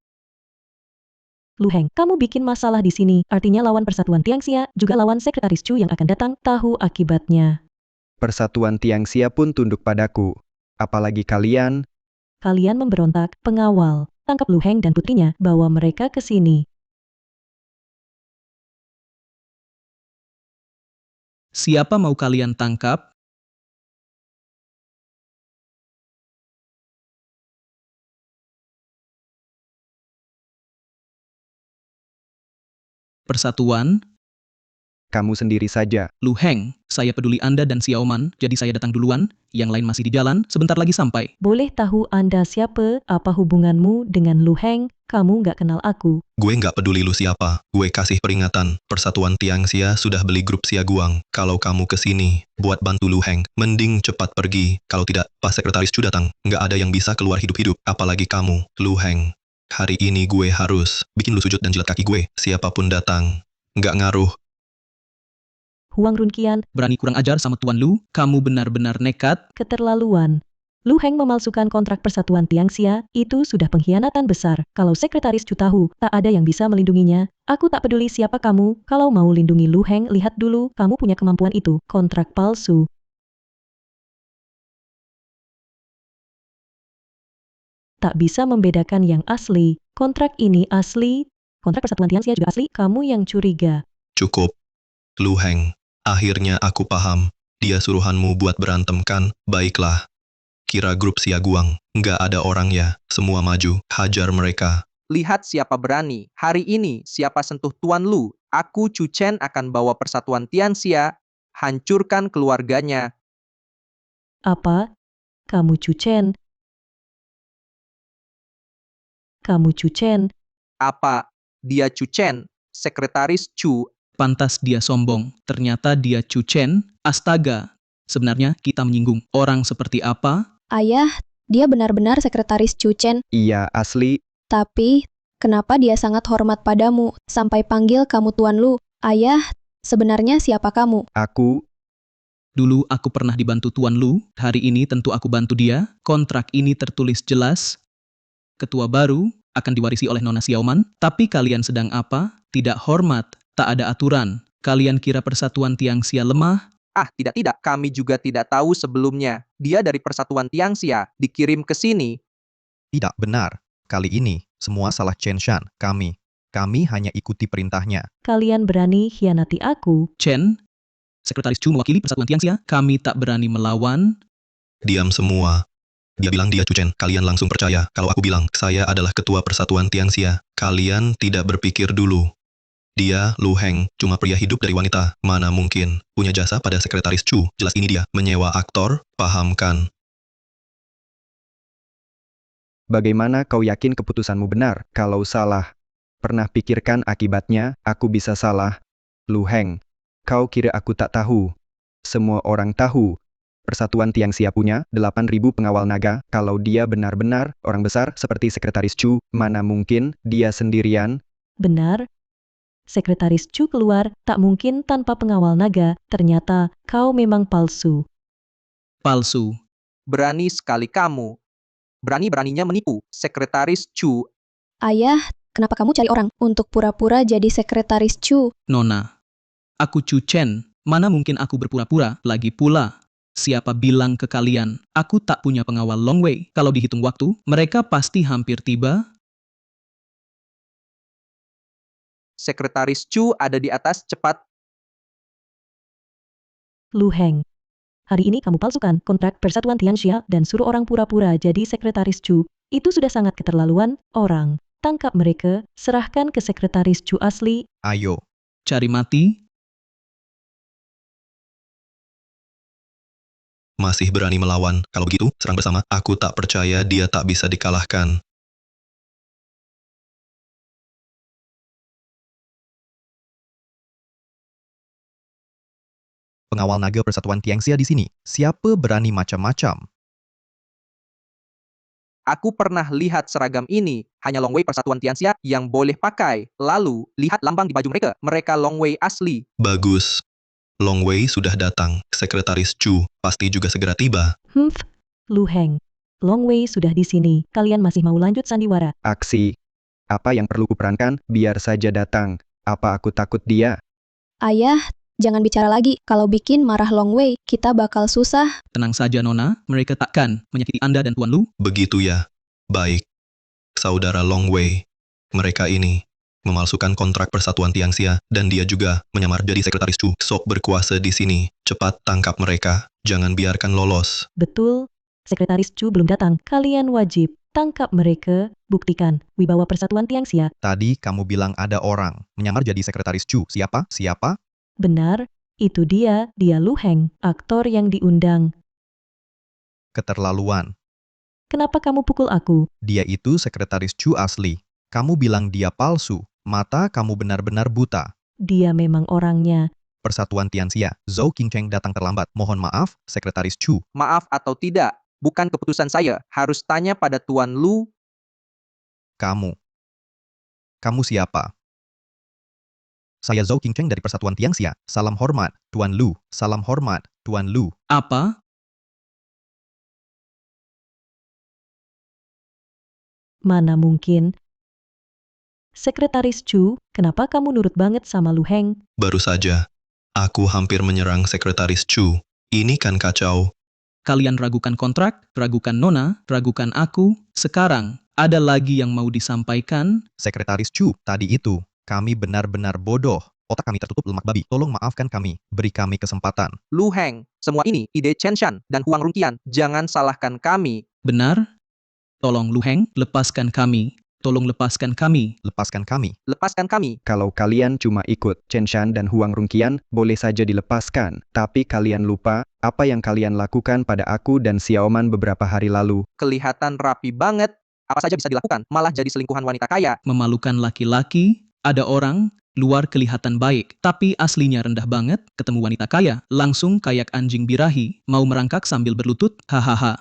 Lu Heng, kamu bikin masalah di sini. Artinya lawan Persatuan Tiangxia, juga lawan Sekretaris Chu yang akan datang, tahu akibatnya. Persatuan Tiangxia pun tunduk padaku. Apalagi kalian. Kalian memberontak, pengawal. Tangkap Lu Heng dan putrinya, bawa mereka ke sini. Siapa mau kalian tangkap? Persatuan, Kamu sendiri saja. Lu Heng, saya peduli Anda dan Xiaoman, jadi saya datang duluan. Yang lain masih di jalan, sebentar lagi sampai. Boleh tahu Anda siapa? Apa hubunganmu dengan Lu Heng? Kamu nggak kenal aku. Gue nggak peduli lu siapa. Gue kasih peringatan. Persatuan Tiangxia sudah beli grup Xiaguang. Kalau kamu kesini, buat bantu Lu Heng, mending cepat pergi. Kalau tidak, pas Sekretaris Chu datang, nggak ada yang bisa keluar hidup-hidup. Apalagi kamu, Lu Heng. Hari ini gue harus bikin lu sujud dan jilat kaki gue. Siapapun datang. Nggak ngaruh. Huang Runqian, Berani kurang ajar sama Tuan Lu, kamu benar-benar nekat. keterlaluan. Lu Heng memalsukan kontrak Persatuan Tiangxia, itu sudah pengkhianatan besar. Kalau Sekretaris Chu tahu, tak ada yang bisa melindunginya. Aku tak peduli siapa kamu, kalau mau lindungi Lu Heng, lihat dulu, kamu punya kemampuan itu. Kontrak palsu. Tak bisa membedakan yang asli. Kontrak ini asli, kontrak Persatuan Tiangxia juga asli, kamu yang curiga. Cukup. Lu Heng. Akhirnya aku paham. Dia suruhanmu buat berantem kan? Baiklah. Kira grup Xiaguang. Nggak ada orang ya. Semua maju. Hajar mereka. Lihat siapa berani. Hari ini, siapa sentuh Tuan Lu. Aku Chu Chen akan bawa Persatuan Tianxia, hancurkan keluarganya. Apa? Kamu Chu Chen? Kamu Chu Chen? Apa? Dia Chu Chen, Sekretaris Chu. Pantas dia sombong, ternyata dia Chu Chen. Astaga, sebenarnya kita menyinggung orang seperti apa? Ayah, dia benar-benar Sekretaris Chu Chen. Iya, asli. Tapi, kenapa dia sangat hormat padamu, sampai panggil kamu Tuan Lu? Ayah, sebenarnya siapa kamu? Aku. Dulu aku pernah dibantu Tuan Lu, hari ini tentu aku bantu dia. Kontrak ini tertulis jelas. Ketua baru akan diwarisi oleh Nona Xiaoman, tapi kalian sedang apa? Tidak hormat, tak ada aturan. Kalian kira Persatuan Tiangxia lemah? Ah, tidak, kami juga tidak tahu sebelumnya. Dia dari Persatuan Tiangxia, dikirim ke sini. Tidak benar. Kali ini, semua salah Chen Shan. Kami hanya ikuti perintahnya. Kalian berani hianati aku? Chen, Sekretaris Chu mewakili Persatuan Tiangxia, kami tak berani melawan. Diam semua. Dia bilang dia Chu Chen. Kalian langsung percaya. Kalau aku bilang, saya adalah ketua Persatuan Tiangxia. Kalian tidak berpikir dulu. Dia, Lu Heng, cuma pria hidup dari wanita. Mana mungkin. Punya jasa pada Sekretaris Chu. Jelas ini dia. Menyewa aktor. Paham kan? Bagaimana kau yakin keputusanmu benar? Kalau salah, pernah pikirkan akibatnya? Aku bisa salah. Lu Heng, kau kira aku tak tahu? Semua orang tahu. Persatuan Tiangxia punya 8.000 pengawal naga. Kalau dia benar-benar orang besar seperti Sekretaris Chu, mana mungkin dia sendirian? Benar? Sekretaris Chu keluar, tak mungkin tanpa pengawal naga. Ternyata, kau memang palsu. Palsu. Berani sekali kamu. Berani-beraninya menipu Sekretaris Chu. Ayah, kenapa kamu cari orang untuk pura-pura jadi Sekretaris Chu? Nona, aku Chu Chen. Mana mungkin aku berpura-pura? Lagi pula, siapa bilang ke kalian, aku tak punya pengawal Long Wei. Kalau dihitung waktu, mereka pasti hampir tiba. Sekretaris Chu ada di atas cepat. Lu Heng, Hari ini kamu palsukan kontrak Persatuan Tianxia dan suruh orang pura-pura jadi sekretaris Chu. Itu sudah sangat keterlaluan. Orang, tangkap mereka, serahkan ke sekretaris Chu asli. Ayo, Cari mati? Masih berani melawan. Kalau begitu, serang bersama. Aku tak percaya dia tak bisa dikalahkan. pengawal naga Persatuan Tianxia di sini. Siapa berani macam-macam? Aku pernah lihat seragam ini, hanya Long Wei Persatuan Tianxia yang boleh pakai. Lalu, lihat lambang di baju mereka. Mereka Long Wei asli. Bagus. Long Wei sudah datang. Sekretaris Chu pasti juga segera tiba. Lu Heng. Long Wei sudah di sini. Kalian masih mau lanjut sandiwara? Aksi. Apa yang perlu kuperankan? Biar saja datang. Apa aku takut dia? Ayah, jangan bicara lagi. Kalau bikin marah Long Wei, kita bakal susah. Tenang saja Nona, mereka takkan menyakiti Anda dan Tuan Lu. Begitu ya. Baik. Saudara Long Wei. Mereka ini memalsukan kontrak Persatuan Tianxia dan dia juga menyamar jadi sekretaris Chu. Sok berkuasa di sini. Cepat tangkap mereka. Jangan biarkan lolos. Betul. Sekretaris Chu belum datang. Kalian wajib tangkap mereka. Buktikan wibawa Persatuan Tianxia. Tadi kamu bilang ada orang menyamar jadi sekretaris Chu. Siapa? Siapa? Benar. Itu dia Lu Heng, aktor yang diundang. Keterlaluan. Kenapa kamu pukul aku? Dia itu sekretaris Chu asli. Kamu bilang dia palsu. Mata kamu benar-benar buta. Dia memang orangnya. Persatuan Tianxia, Zhou Qingcheng datang terlambat. Mohon maaf, sekretaris Chu. Maaf atau tidak, bukan keputusan saya. Harus tanya pada Tuan Lu. Kamu siapa? Saya Zhou Qingcheng dari Persatuan Tianxia. Salam hormat, Tuan Lu. Salam hormat, Tuan Lu. Apa? Mana mungkin? Sekretaris Chu, kenapa kamu nurut banget sama Lu Heng? Baru saja. Aku hampir menyerang sekretaris Chu. Ini kan kacau. Kalian ragukan kontrak, ragukan Nona, ragukan aku. Sekarang, ada lagi yang mau disampaikan? Sekretaris Chu, tadi itu, kami benar-benar bodoh. Otak kami tertutup lemak babi. Tolong maafkan kami. Beri kami kesempatan. Lu Heng, semua ini ide Chen Shan dan Huang Rongqian. Jangan salahkan kami. Benar? Tolong Lu Heng, lepaskan kami. Tolong lepaskan kami. Lepaskan kami. Lepaskan kami. Kalau kalian cuma ikut Chen Shan dan Huang Rongqian, boleh saja dilepaskan. Tapi kalian lupa apa yang kalian lakukan pada aku dan Xiaoman beberapa hari lalu. Kelihatan rapi banget. Apa saja bisa dilakukan, malah jadi selingkuhan wanita kaya. Memalukan laki-laki, ada orang, luar kelihatan baik, tapi aslinya rendah banget, ketemu wanita kaya, langsung kayak anjing birahi, mau merangkak sambil berlutut, hahaha.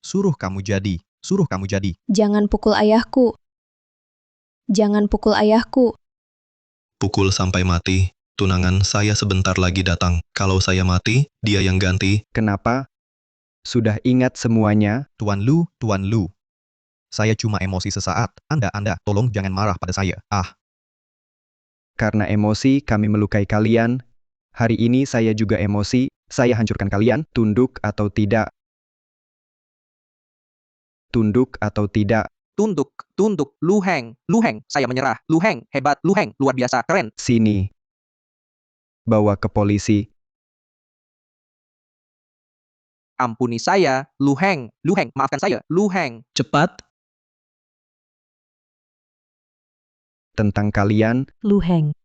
Suruh kamu jadi. Suruh kamu jadi. Jangan pukul ayahku. Jangan pukul ayahku. Pukul sampai mati. Tunangan saya sebentar lagi datang. Kalau saya mati, dia yang ganti. Kenapa? Sudah ingat semuanya? Tuan Lu, Tuan Lu. Saya cuma emosi sesaat. Anda, tolong jangan marah pada saya. Karena emosi kami melukai kalian. Hari ini saya juga emosi. Saya hancurkan kalian. Tunduk atau tidak? Tunduk atau tidak? Tunduk. Lu Heng, saya menyerah. Lu Heng, hebat. Lu Heng, luar biasa, keren. Sini. Bawa ke polisi. Ampuni saya, Lu Heng, maafkan saya, Lu Heng. Cepat, Tentang kalian, Lu Heng.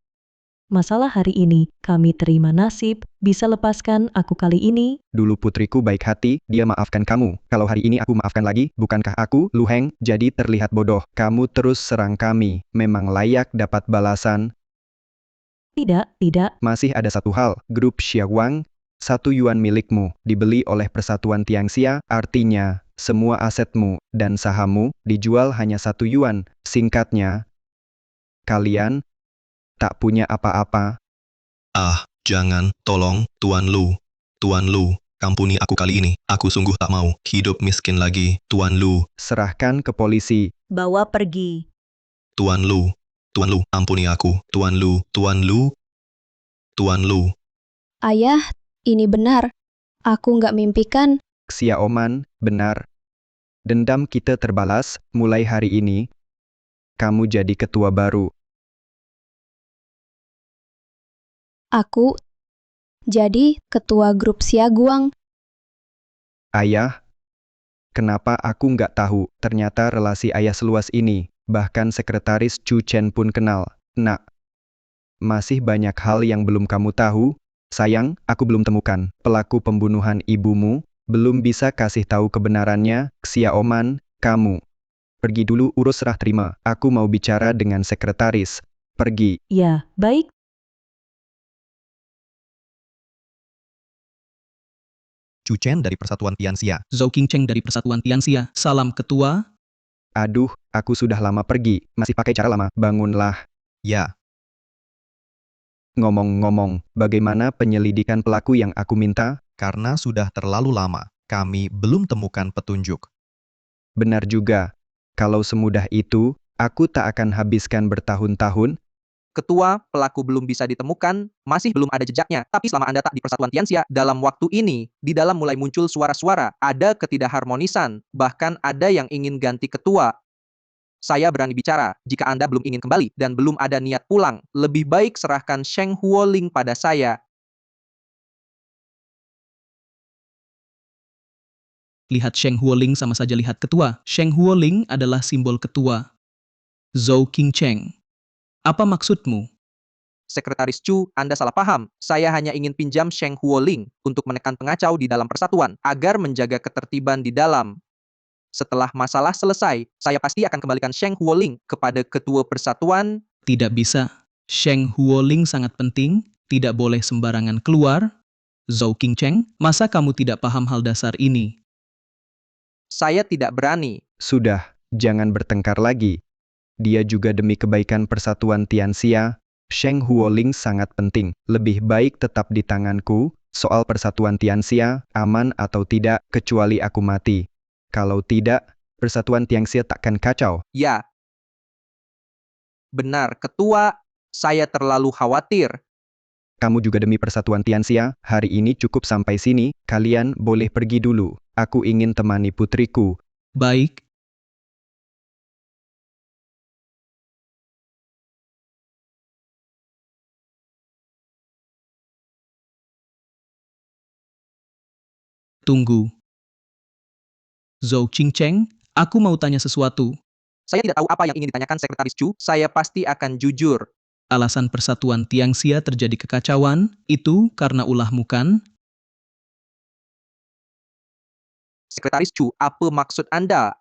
Masalah hari ini, kami terima nasib, bisa lepaskan aku kali ini? dulu putriku baik hati, dia maafkan kamu. Kalau hari ini aku maafkan lagi, bukankah aku, Lu Heng, jadi terlihat bodoh? Kamu terus serang kami, memang layak dapat balasan. Tidak. Masih ada satu hal, grup Xiaoguang, 1 yuan milikmu, dibeli oleh Persatuan Tianxia, artinya, semua asetmu dan sahammu dijual hanya 1 yuan. Singkatnya, kalian tak punya apa-apa. Jangan, tolong, Tuan Lu. Tuan Lu, ampuni aku kali ini. Aku sungguh tak mau hidup miskin lagi, Tuan Lu. Serahkan ke polisi. Bawa pergi. Tuan Lu, ampuni aku. Tuan Lu. Ayah, ini benar. Aku nggak mimpikan. Xiaoman, benar. Dendam kita terbalas, mulai hari ini, kamu jadi ketua baru. Aku jadi ketua grup Xiaoguang. Ayah? Kenapa aku nggak tahu? Ternyata relasi ayah seluas ini. Bahkan sekretaris Chu Chen pun kenal. Nak, masih banyak hal yang belum kamu tahu. Sayang, aku belum temukan pelaku pembunuhan ibumu. Belum bisa kasih tahu kebenarannya. Xiaoman, kamu pergi dulu urus serah terima. Aku mau bicara dengan sekretaris. Pergi. Ya, baik. Chu Chen dari Persatuan Tianxia. Zhou Qingcheng dari Persatuan Tianxia. Salam ketua. Aduh, aku sudah lama pergi. Masih pakai cara lama. Bangunlah. Ya, Ngomong-ngomong, bagaimana penyelidikan pelaku yang aku minta? karena sudah terlalu lama, kami belum temukan petunjuk. Benar juga. Kalau semudah itu, aku tak akan habiskan bertahun-tahun. Ketua, pelaku belum bisa ditemukan, masih belum ada jejaknya. Tapi selama Anda tak di Persatuan Tianxia, dalam waktu ini, di dalam mulai muncul suara-suara, ada ketidakharmonisan, bahkan ada yang ingin ganti ketua. Saya berani bicara, jika Anda belum ingin kembali dan belum ada niat pulang, lebih baik serahkan Sheng Huoling pada saya. Lihat Sheng Huoling sama saja lihat ketua. Sheng Huoling adalah simbol ketua. Zhou Qingcheng. Apa maksudmu? Sekretaris Chu, Anda salah paham. Saya hanya ingin pinjam Sheng Huoling untuk menekan pengacau di dalam persatuan, agar menjaga ketertiban di dalam. Setelah masalah selesai, saya pasti akan kembalikan Sheng Huoling kepada ketua persatuan. Tidak bisa. Sheng Huoling sangat penting, tidak boleh sembarangan keluar. Zhou Qingcheng, masa kamu tidak paham hal dasar ini? Saya tidak berani. Sudah, jangan bertengkar lagi. Dia juga demi kebaikan Persatuan Tianxia. Sheng Huoling sangat penting. Lebih baik tetap di tanganku. Soal Persatuan Tianxia, aman atau tidak, kecuali aku mati. Kalau tidak, Persatuan Tianxia takkan kacau. Ya. Benar, ketua. Saya terlalu khawatir. Kamu juga demi Persatuan Tianxia, hari ini cukup sampai sini, kalian boleh pergi dulu. Aku ingin temani putriku. Baik. Tunggu. Zhou Qingcheng, aku mau tanya sesuatu. Saya tidak tahu apa yang ingin ditanyakan Sekretaris Chu. Saya pasti akan jujur. Alasan Persatuan Tianxia terjadi kekacauan, itu karena ulahmu kan? Sekretaris Chu, apa maksud Anda?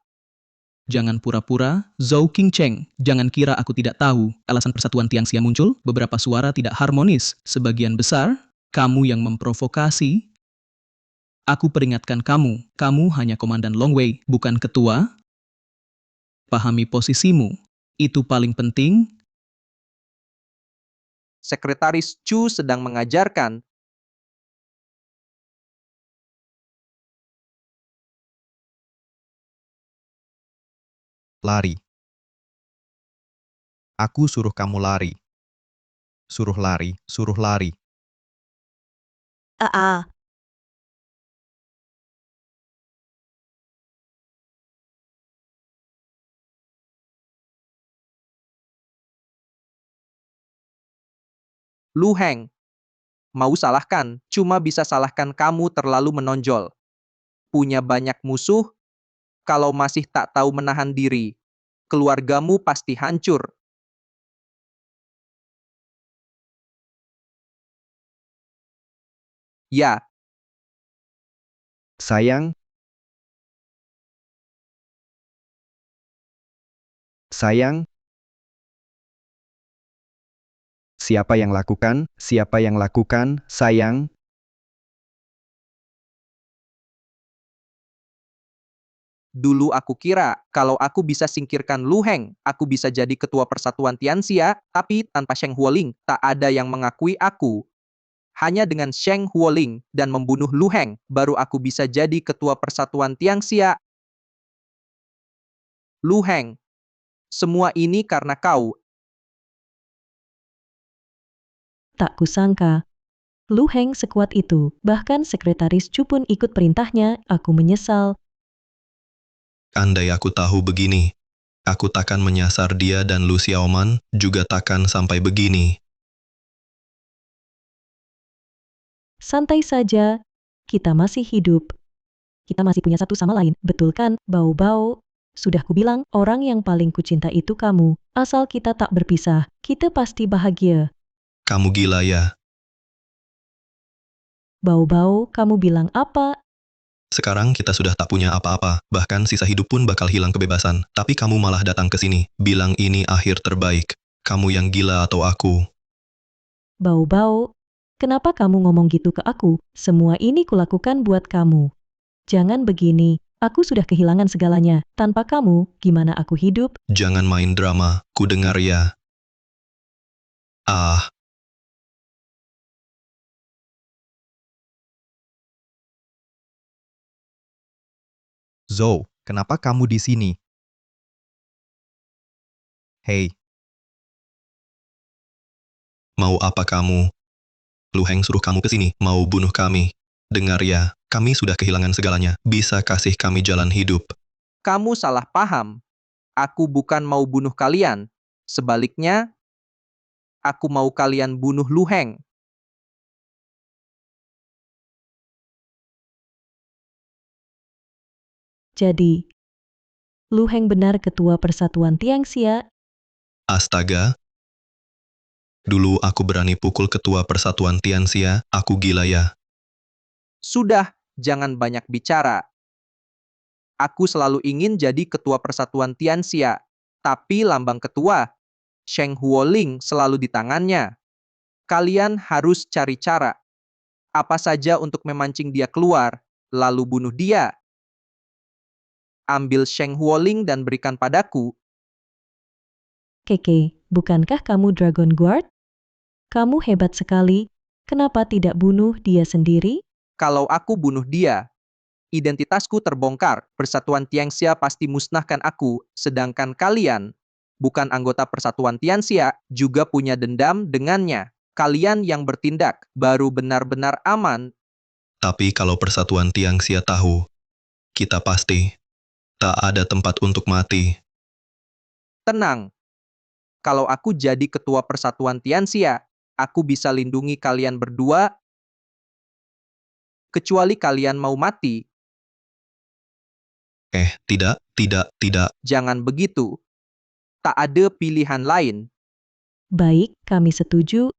Jangan pura-pura, Zhou Qingcheng. Jangan kira aku tidak tahu. Alasan Persatuan Tianxia muncul, beberapa suara tidak harmonis. Sebagian besar, kamu yang memprovokasi. Aku peringatkan kamu, kamu hanya Komandan Longwei, bukan ketua. Pahami posisimu. Itu paling penting. Sekretaris Chu sedang mengajarkan. Lari. Aku suruh kamu lari. Suruh lari, suruh lari. Lu Heng. Mau salahkan, cuma bisa salahkan kamu terlalu menonjol. Punya banyak musuh, kalau masih tak tahu menahan diri, keluargamu pasti hancur. Ya, Sayang, sayang. Siapa yang lakukan? Siapa yang lakukan? Sayang. dulu aku kira kalau aku bisa singkirkan Lu Heng, aku bisa jadi ketua Persatuan Tianxia, tapi tanpa Sheng Huoling, tak ada yang mengakui aku. Hanya dengan Sheng Huoling dan membunuh Lu Heng, baru aku bisa jadi ketua Persatuan Tianxia. Lu Heng, semua ini karena kau. Tak kusangka. Lu Heng sekuat itu, bahkan Sekretaris Chu pun ikut perintahnya, aku menyesal. Andai aku tahu begini, aku takkan menyasar dia dan Lu Xiaoman juga takkan sampai begini. Santai saja, kita masih hidup. kita masih punya satu sama lain, betul kan, Bau-bau? Sudah kubilang, orang yang paling kucinta itu kamu. Asal kita tak berpisah, kita pasti bahagia. Kamu gila ya. Bau-bau, kamu bilang apa? Sekarang kita sudah tak punya apa-apa, bahkan sisa hidup pun bakal hilang kebebasan. Tapi kamu malah datang ke sini, bilang ini akhir terbaik. Kamu yang gila atau aku? Bau-bau, kenapa kamu ngomong gitu ke aku? Semua ini kulakukan buat kamu. Jangan begini, aku sudah kehilangan segalanya. Tanpa kamu, gimana aku hidup? Jangan main drama, ku dengar ya. Ah, Zhou, kenapa kamu di sini? Hei, mau apa kamu? Lu Heng suruh kamu ke sini, mau bunuh kami. Dengar ya, kami sudah kehilangan segalanya. Bisa kasih kami jalan hidup. Kamu salah paham. Aku bukan mau bunuh kalian. Sebaliknya, aku mau kalian bunuh Lu Heng. Jadi, Lu Heng benar ketua Persatuan Tiangxia. Astaga. Dulu aku berani pukul ketua Persatuan Tianxia, aku gila ya. Sudah, jangan banyak bicara. Aku selalu ingin jadi ketua Persatuan Tianxia, tapi lambang ketua, Sheng Huoling, selalu di tangannya. Kalian harus cari cara. Apa saja untuk memancing dia keluar, lalu bunuh dia. Ambil Sheng Huoling dan berikan padaku. Keke, bukankah kamu Dragon Guard? Kamu hebat sekali. Kenapa tidak bunuh dia sendiri? Kalau aku bunuh dia, identitasku terbongkar. Persatuan Tianxia pasti musnahkan aku, sedangkan kalian, bukan anggota Persatuan Tianxia, juga punya dendam dengannya. Kalian yang bertindak baru benar-benar aman. Tapi kalau Persatuan Tianxia tahu, kita pasti tak ada tempat untuk mati. Tenang. Kalau aku jadi ketua Persatuan Tianxia, aku bisa lindungi kalian berdua, kecuali kalian mau mati. Tidak. Jangan begitu. Tak ada pilihan lain. Baik, kami setuju.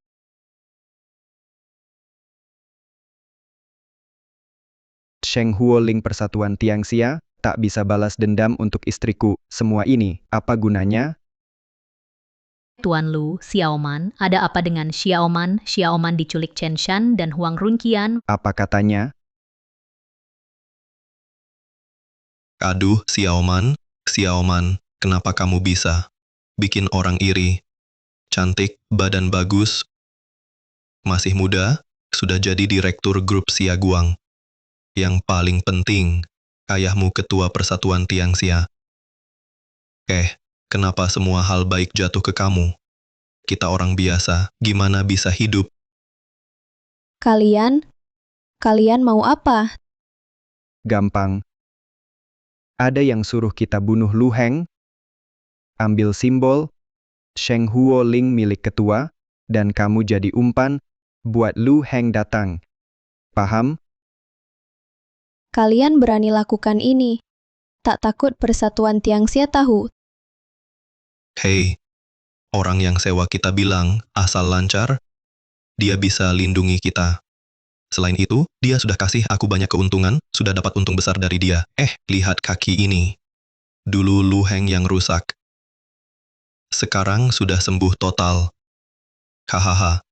Sheng Huoling Persatuan Tianxia, tak bisa balas dendam untuk istriku. Semua ini, apa gunanya? Tuan Lu, Xiaoman, ada apa dengan Xiaoman? Xiaoman diculik Chen Shan dan Huang Runqian. Apa katanya? Aduh, Xiaoman, kenapa kamu bisa bikin orang iri? Cantik, badan bagus, masih muda, sudah jadi direktur grup Xiaguang. Yang paling penting, ayahmu ketua Persatuan Tianxia. Kenapa semua hal baik jatuh ke kamu? Kita orang biasa, gimana bisa hidup? Kalian mau apa? Gampang. Ada yang suruh kita bunuh Lu Heng, ambil simbol, Sheng Huoling milik ketua, dan kamu jadi umpan, buat Lu Heng datang. Paham? Kalian berani lakukan ini. Tak takut Persatuan Tianxia tahu. Hei, orang yang sewa kita bilang, asal lancar, dia bisa lindungi kita. Selain itu, dia sudah kasih aku banyak keuntungan, sudah dapat untung besar dari dia. Lihat kaki ini. Dulu Lu Heng yang rusak. Sekarang sudah sembuh total. Hahaha.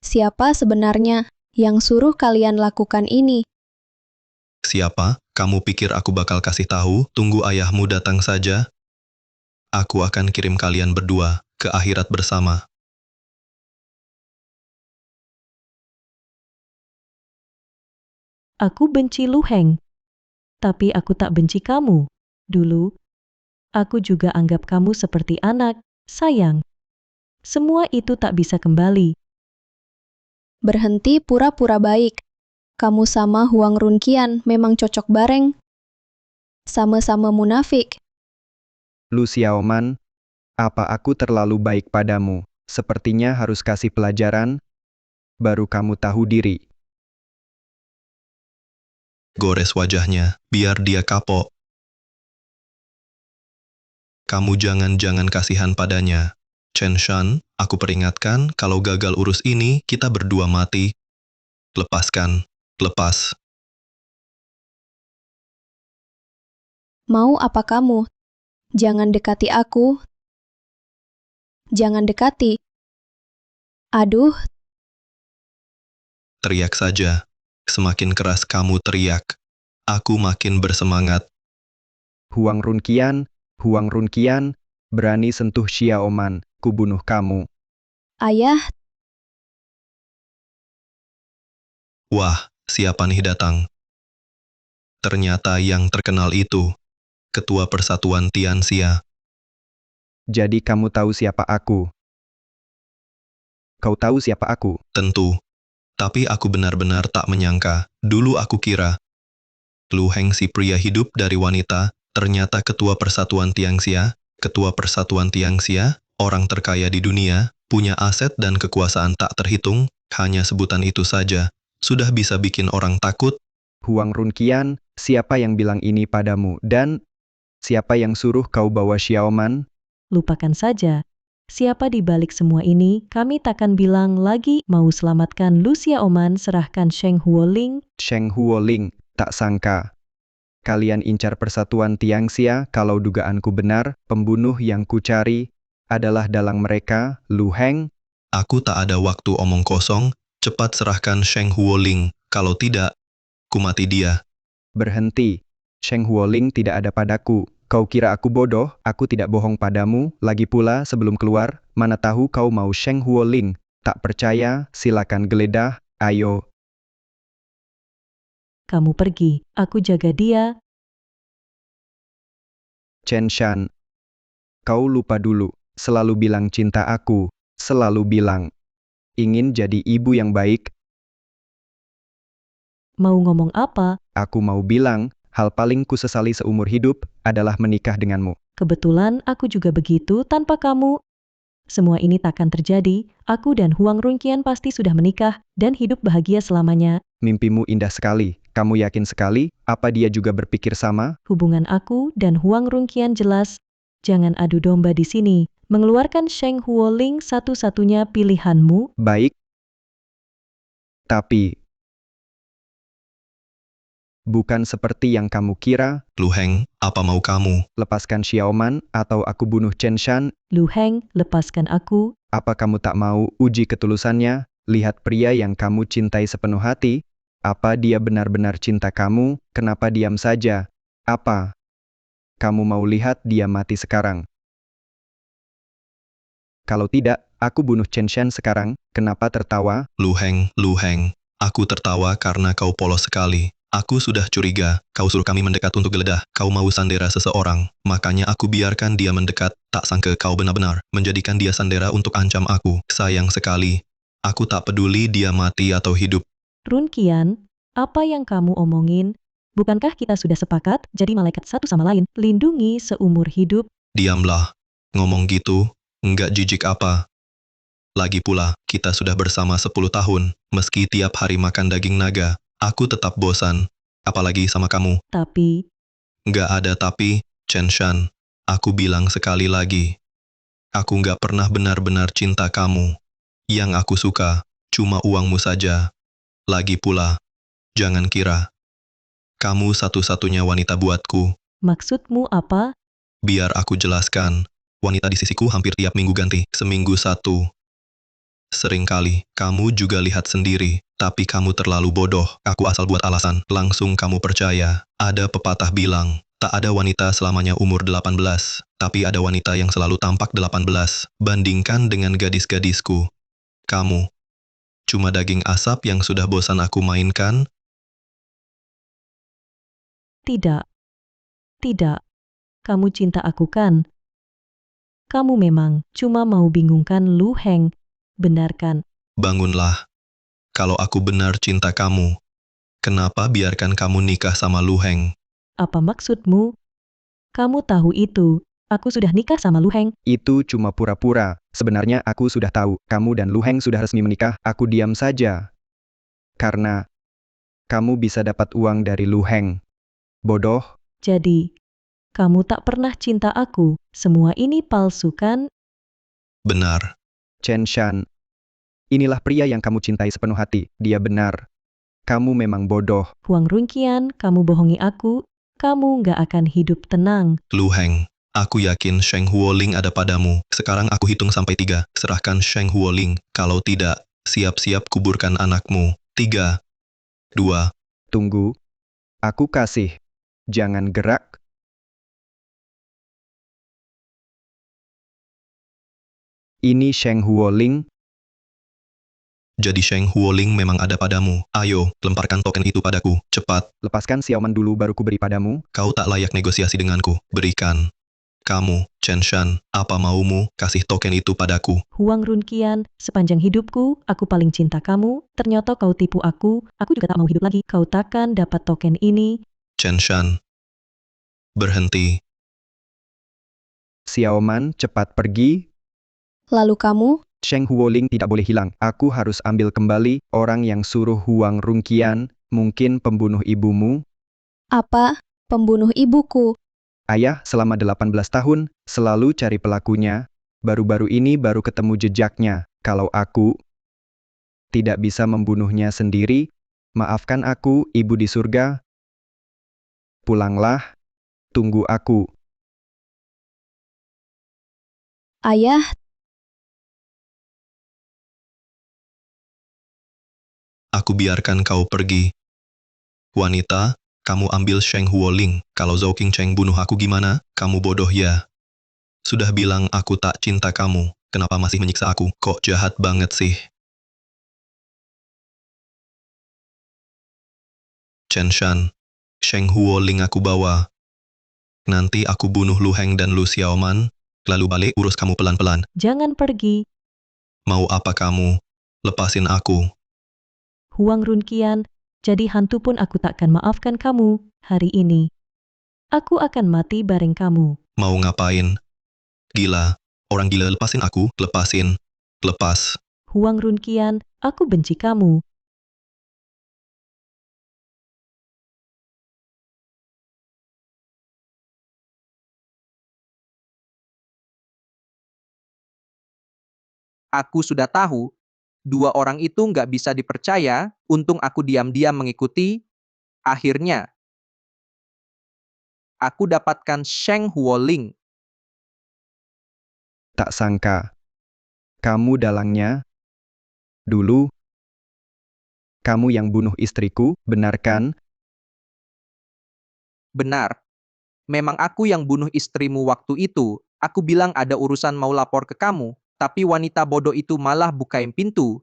Siapa sebenarnya yang suruh kalian lakukan ini? Siapa? Kamu pikir aku bakal kasih tahu? Tunggu ayahmu datang saja. Aku akan kirim kalian berdua ke akhirat bersama. Aku benci Lu Heng. Tapi aku tak benci kamu. Dulu, aku juga anggap kamu seperti anak, sayang. Semua itu tak bisa kembali. Berhenti pura-pura baik. Kamu sama Huang Runqian memang cocok bareng. Sama-sama munafik. Lu Xiaoman, apa aku terlalu baik padamu? Sepertinya harus kasih pelajaran, baru kamu tahu diri. Gores wajahnya, biar dia kapok. Kamu jangan kasihan padanya. Chen Shan, aku peringatkan kalau gagal urus ini, kita berdua mati. Lepaskan. Lepas. Mau apa kamu? Jangan dekati aku. Jangan dekati. Aduh, Teriak saja. Semakin keras kamu teriak, aku makin bersemangat. Huang Runqian, berani sentuh Xiaoman, kubunuh kamu. ayah, Wah, siapa nih datang? Ternyata yang terkenal itu, Ketua Persatuan Tianxia. Jadi kamu tahu siapa aku? Kau tahu siapa aku? Tentu. Tapi aku benar-benar tak menyangka. Dulu aku kira Lu Heng si pria hidup dari wanita, ternyata Ketua Persatuan Tianxia. Ketua Persatuan Tianxia, orang terkaya di dunia, punya aset dan kekuasaan tak terhitung, hanya sebutan itu saja, sudah bisa bikin orang takut. Huang Runqian, siapa yang bilang ini padamu? Dan siapa yang suruh kau bawa Xiaoman? Lupakan saja. Siapa di balik semua ini, kami takkan bilang lagi. Mau selamatkan Lu Xiaoman, serahkan Sheng Huoling. Sheng Huoling, tak sangka. Kalian incar Persatuan Tianxia, kalau dugaanku benar, pembunuh yang kucari adalah dalang mereka, Lu Heng. Aku tak ada waktu omong kosong, cepat serahkan Sheng Huoling, kalau tidak, ku mati dia. Berhenti. Sheng Huoling tidak ada padaku. Kau kira aku bodoh? Aku tidak bohong padamu. Lagi pula sebelum keluar, mana tahu kau mau Sheng Huoling. Tak percaya, silakan geledah. Ayo. Kamu pergi, aku jaga dia. Chen Shan. Kau lupa dulu. Selalu bilang cinta aku. Selalu bilang. Ingin jadi ibu yang baik. Mau ngomong apa? Aku mau bilang, hal paling kusesali seumur hidup adalah menikah denganmu. Kebetulan aku juga begitu tanpa kamu. Semua ini takkan terjadi. Aku dan Huang Runqian pasti sudah menikah dan hidup bahagia selamanya. Mimpimu indah sekali. Kamu yakin sekali? Apa dia juga berpikir sama? Hubungan aku dan Huang Runqian jelas. Jangan adu domba di sini. Mengeluarkan Sheng Huoling satu-satunya pilihanmu. Baik. Tapi bukan seperti yang kamu kira. Lu Heng, apa mau kamu? Lepaskan Xiaoman atau aku bunuh Chen Shan. Lu Heng, lepaskan aku. Apa kamu tak mau uji ketulusannya? Lihat pria yang kamu cintai sepenuh hati. Apa dia benar-benar cinta kamu? Kenapa diam saja? Apa kamu mau lihat dia mati sekarang? Kalau tidak, aku bunuh Chen Shan sekarang. Kenapa tertawa? Lu Heng, aku tertawa karena kau polos sekali. Aku sudah curiga, kau suruh kami mendekat untuk geledah, kau mau sandera seseorang, makanya aku biarkan dia mendekat, tak sangka kau benar-benar menjadikan dia sandera untuk ancam aku. Sayang sekali, aku tak peduli dia mati atau hidup. Runqian, apa yang kamu omongin? Bukankah kita sudah sepakat jadi malaikat satu sama lain, lindungi seumur hidup? Diamlah, ngomong gitu, enggak jijik apa. Lagi pula, kita sudah bersama 10 tahun, meski tiap hari makan daging naga. Aku tetap bosan, apalagi sama kamu. Tapi, Nggak ada tapi, Chen Shan. Aku bilang sekali lagi. Aku nggak pernah benar-benar cinta kamu. Yang aku suka, cuma uangmu saja. Lagi pula, jangan kira. Kamu satu-satunya wanita buatku. maksudmu apa? Biar aku jelaskan. Wanita di sisiku hampir tiap minggu ganti, seminggu satu. Seringkali, kamu juga lihat sendiri. Tapi kamu terlalu bodoh, aku asal buat alasan, langsung kamu percaya. Ada pepatah bilang, tak ada wanita selamanya umur 18, tapi ada wanita yang selalu tampak 18. Bandingkan dengan gadis-gadisku. Kamu, cuma daging asap yang sudah bosan aku mainkan. Tidak. Tidak. Kamu cinta aku kan? Kamu memang cuma mau bingungkan Lu Heng. Benarkan. Bangunlah. Kalau aku benar cinta kamu, kenapa biarkan kamu nikah sama Lu Heng? Apa maksudmu? Kamu tahu itu. Aku sudah nikah sama Lu Heng. Itu cuma pura-pura. Sebenarnya aku sudah tahu, kamu dan Lu Heng sudah resmi menikah. Aku diam saja. Karena kamu bisa dapat uang dari Lu Heng. Bodoh, Jadi, kamu tak pernah cinta aku. Semua ini palsu kan? Benar. Chen Shan. Inilah pria yang kamu cintai sepenuh hati. Dia benar. Kamu memang bodoh. Huang Runqian, kamu bohongi aku. Kamu nggak akan hidup tenang. Lu Heng, aku yakin Sheng Huoling ada padamu. Sekarang aku hitung sampai 3. Serahkan Sheng Huoling. Kalau tidak, siap-siap kuburkan anakmu. 3, 2, Tunggu. Aku kasih. Jangan gerak. Ini Sheng Huoling. jadi Sheng Huoling memang ada padamu. Ayo, lemparkan token itu padaku. Cepat, Lepaskan Xiaoman dulu baru ku beri padamu. kau tak layak negosiasi denganku. Berikan. Kamu, Chen Shan, apa maumu? Kasih token itu padaku. Huang Runqian, sepanjang hidupku, aku paling cinta kamu. Ternyata kau tipu aku juga tak mau hidup lagi. Kau takkan dapat token ini. Chen Shan, berhenti. Xiaoman, cepat pergi. Lalu kamu? Sheng Huoling tidak boleh hilang. Aku harus ambil kembali orang yang suruh Huang Runqian, mungkin pembunuh ibumu. Apa? Pembunuh ibuku. Ayah selama 18 tahun selalu cari pelakunya. Baru-baru ini baru ketemu jejaknya. Kalau aku tidak bisa membunuhnya sendiri, maafkan aku, Ibu di surga. Pulanglah. Tunggu aku. Ayah, Aku biarkan kau pergi. Wanita, kamu ambil Sheng Huoling. Kalau Zhou Qingcheng bunuh aku gimana? Kamu bodoh ya. Sudah bilang aku tak cinta kamu. Kenapa masih menyiksa aku? Kok jahat banget sih? Chen Shan, Sheng Huoling aku bawa. Nanti aku bunuh Lu Heng dan Lu Xiaoman, lalu balik urus kamu pelan-pelan. Jangan pergi. Mau apa kamu? Lepasin aku. Huang Runqian, jadi hantu pun aku takkan maafkan kamu hari ini. Aku akan mati bareng kamu. Mau ngapain? Gila. Orang gila, lepasin aku. Lepasin. Lepas. Huang Runqian, aku benci kamu. Aku sudah tahu, dua orang itu nggak bisa dipercaya, untung aku diam-diam mengikuti. Akhirnya, aku dapatkan Sheng Huoling. Tak sangka. Kamu dalangnya. Dulu, kamu yang bunuh istriku, benar kan? Benar. Memang aku yang bunuh istrimu waktu itu. Aku bilang ada urusan mau lapor ke kamu, tapi wanita bodoh itu malah bukain pintu.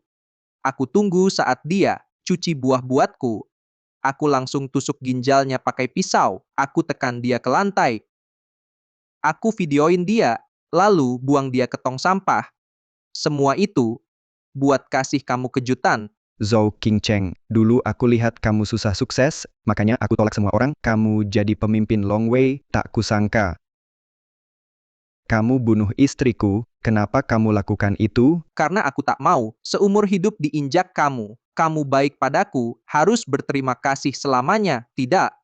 Aku tunggu saat dia cuci buah-buatku. Aku langsung tusuk ginjalnya pakai pisau. Aku tekan dia ke lantai. Aku videoin dia, lalu buang dia ke tong sampah. Semua itu buat kasih kamu kejutan. Zhou Qingcheng, dulu aku lihat kamu susah sukses, makanya aku tolak semua orang. Kamu jadi pemimpin Long Wei, tak kusangka. Kamu bunuh istriku, kenapa kamu lakukan itu? Karena aku tak mau seumur hidup diinjak kamu. Kamu baik padaku, harus berterima kasih selamanya. Tidak.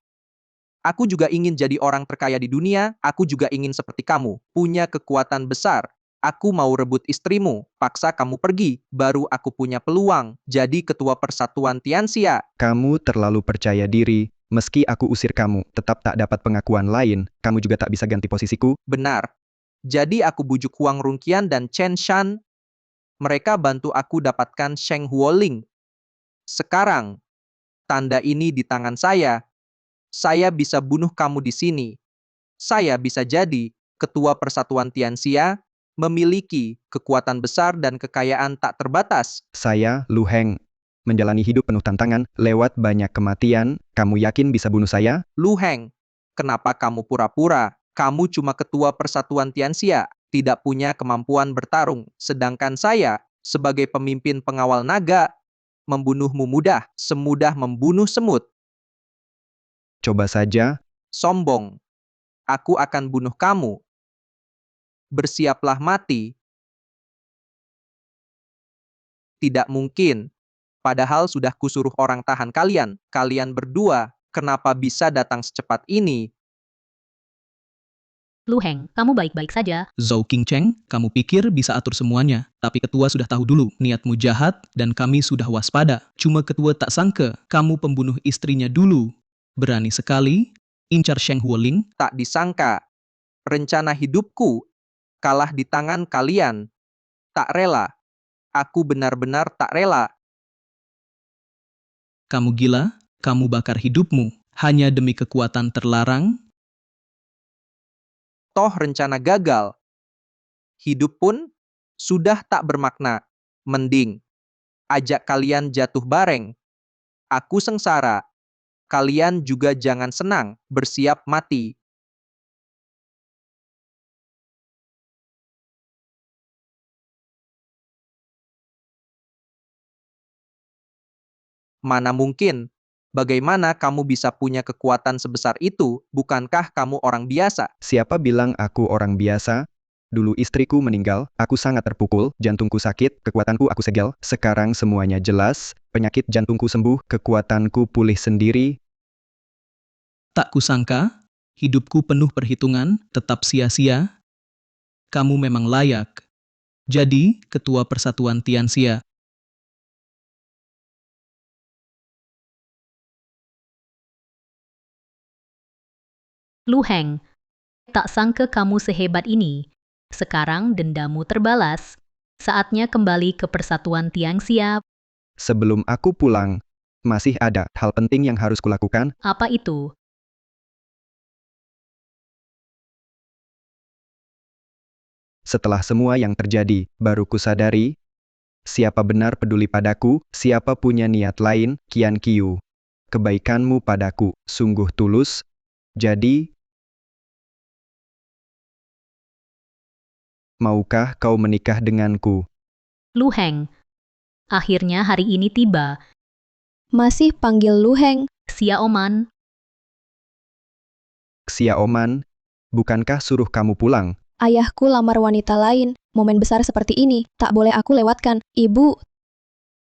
Aku juga ingin jadi orang terkaya di dunia, aku juga ingin seperti kamu, punya kekuatan besar. Aku mau rebut istrimu, paksa kamu pergi, baru aku punya peluang jadi ketua persatuan Tianxia. Kamu terlalu percaya diri. Meski aku usir kamu, tetap tak dapat pengakuan lain. Kamu juga tak bisa ganti posisiku. Benar. Jadi aku bujuk Huang Runqian dan Chen Shan. Mereka bantu aku dapatkan Sheng Huoling. Sekarang, tanda ini di tangan saya. Saya bisa bunuh kamu di sini. Saya bisa jadi ketua persatuan Tianxia, memiliki kekuatan besar dan kekayaan tak terbatas. Saya, Lu Heng, menjalani hidup penuh tantangan, lewat banyak kematian. Kamu yakin bisa bunuh saya? Lu Heng, kenapa kamu pura-pura? Kamu cuma ketua persatuan Tianxia, tidak punya kemampuan bertarung. Sedangkan saya, sebagai pemimpin pengawal naga, membunuhmu mudah, semudah membunuh semut. Coba saja. Sombong. Aku akan bunuh kamu. Bersiaplah mati. Tidak mungkin. Padahal sudah kusuruh orang tahan kalian. Kalian berdua, kenapa bisa datang secepat ini? Lu Heng, kamu baik-baik saja. Zhou Qingcheng, kamu pikir bisa atur semuanya, tapi ketua sudah tahu dulu niatmu jahat dan kami sudah waspada. Cuma ketua tak sangka kamu pembunuh istrinya dulu. Berani sekali incar Sheng Huoling. Tak disangka, rencana hidupku kalah di tangan kalian. Tak rela. Aku benar-benar tak rela. Kamu gila? Kamu bakar hidupmu hanya demi kekuatan terlarang? Toh rencana gagal. Hidup pun sudah tak bermakna. Mending ajak kalian jatuh bareng. Aku sengsara. Kalian juga jangan senang, bersiap mati. Mana mungkin? Bagaimana kamu bisa punya kekuatan sebesar itu? Bukankah kamu orang biasa? Siapa bilang aku orang biasa? Dulu istriku meninggal, aku sangat terpukul, jantungku sakit, kekuatanku aku segel. Sekarang semuanya jelas, penyakit jantungku sembuh, kekuatanku pulih sendiri. Tak kusangka, hidupku penuh perhitungan, tetap sia-sia. Kamu memang layak jadi ketua persatuan Tianxia. Lu Heng, tak sangka kamu sehebat ini. Sekarang dendamu terbalas. Saatnya kembali ke persatuan Tianxia. Sebelum aku pulang, masih ada hal penting yang harus kulakukan. Apa itu? Setelah semua yang terjadi, baru kusadari, siapa benar peduli padaku, siapa punya niat lain, Qian Qiu. Kebaikanmu padaku sungguh tulus, jadi, maukah kau menikah denganku? Lu Heng, akhirnya hari ini tiba. Masih panggil Lu Heng? Xiaoman, Xiaoman, bukankah suruh kamu pulang? Ayahku lamar wanita lain. Momen besar seperti ini, tak boleh aku lewatkan. Ibu,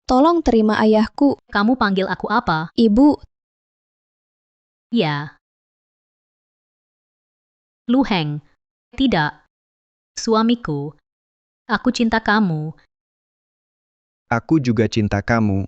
tolong terima ayahku. kamu panggil aku apa? Ibu, Ya. Lu Heng, tidak. Suamiku, aku cinta kamu. Aku juga cinta kamu,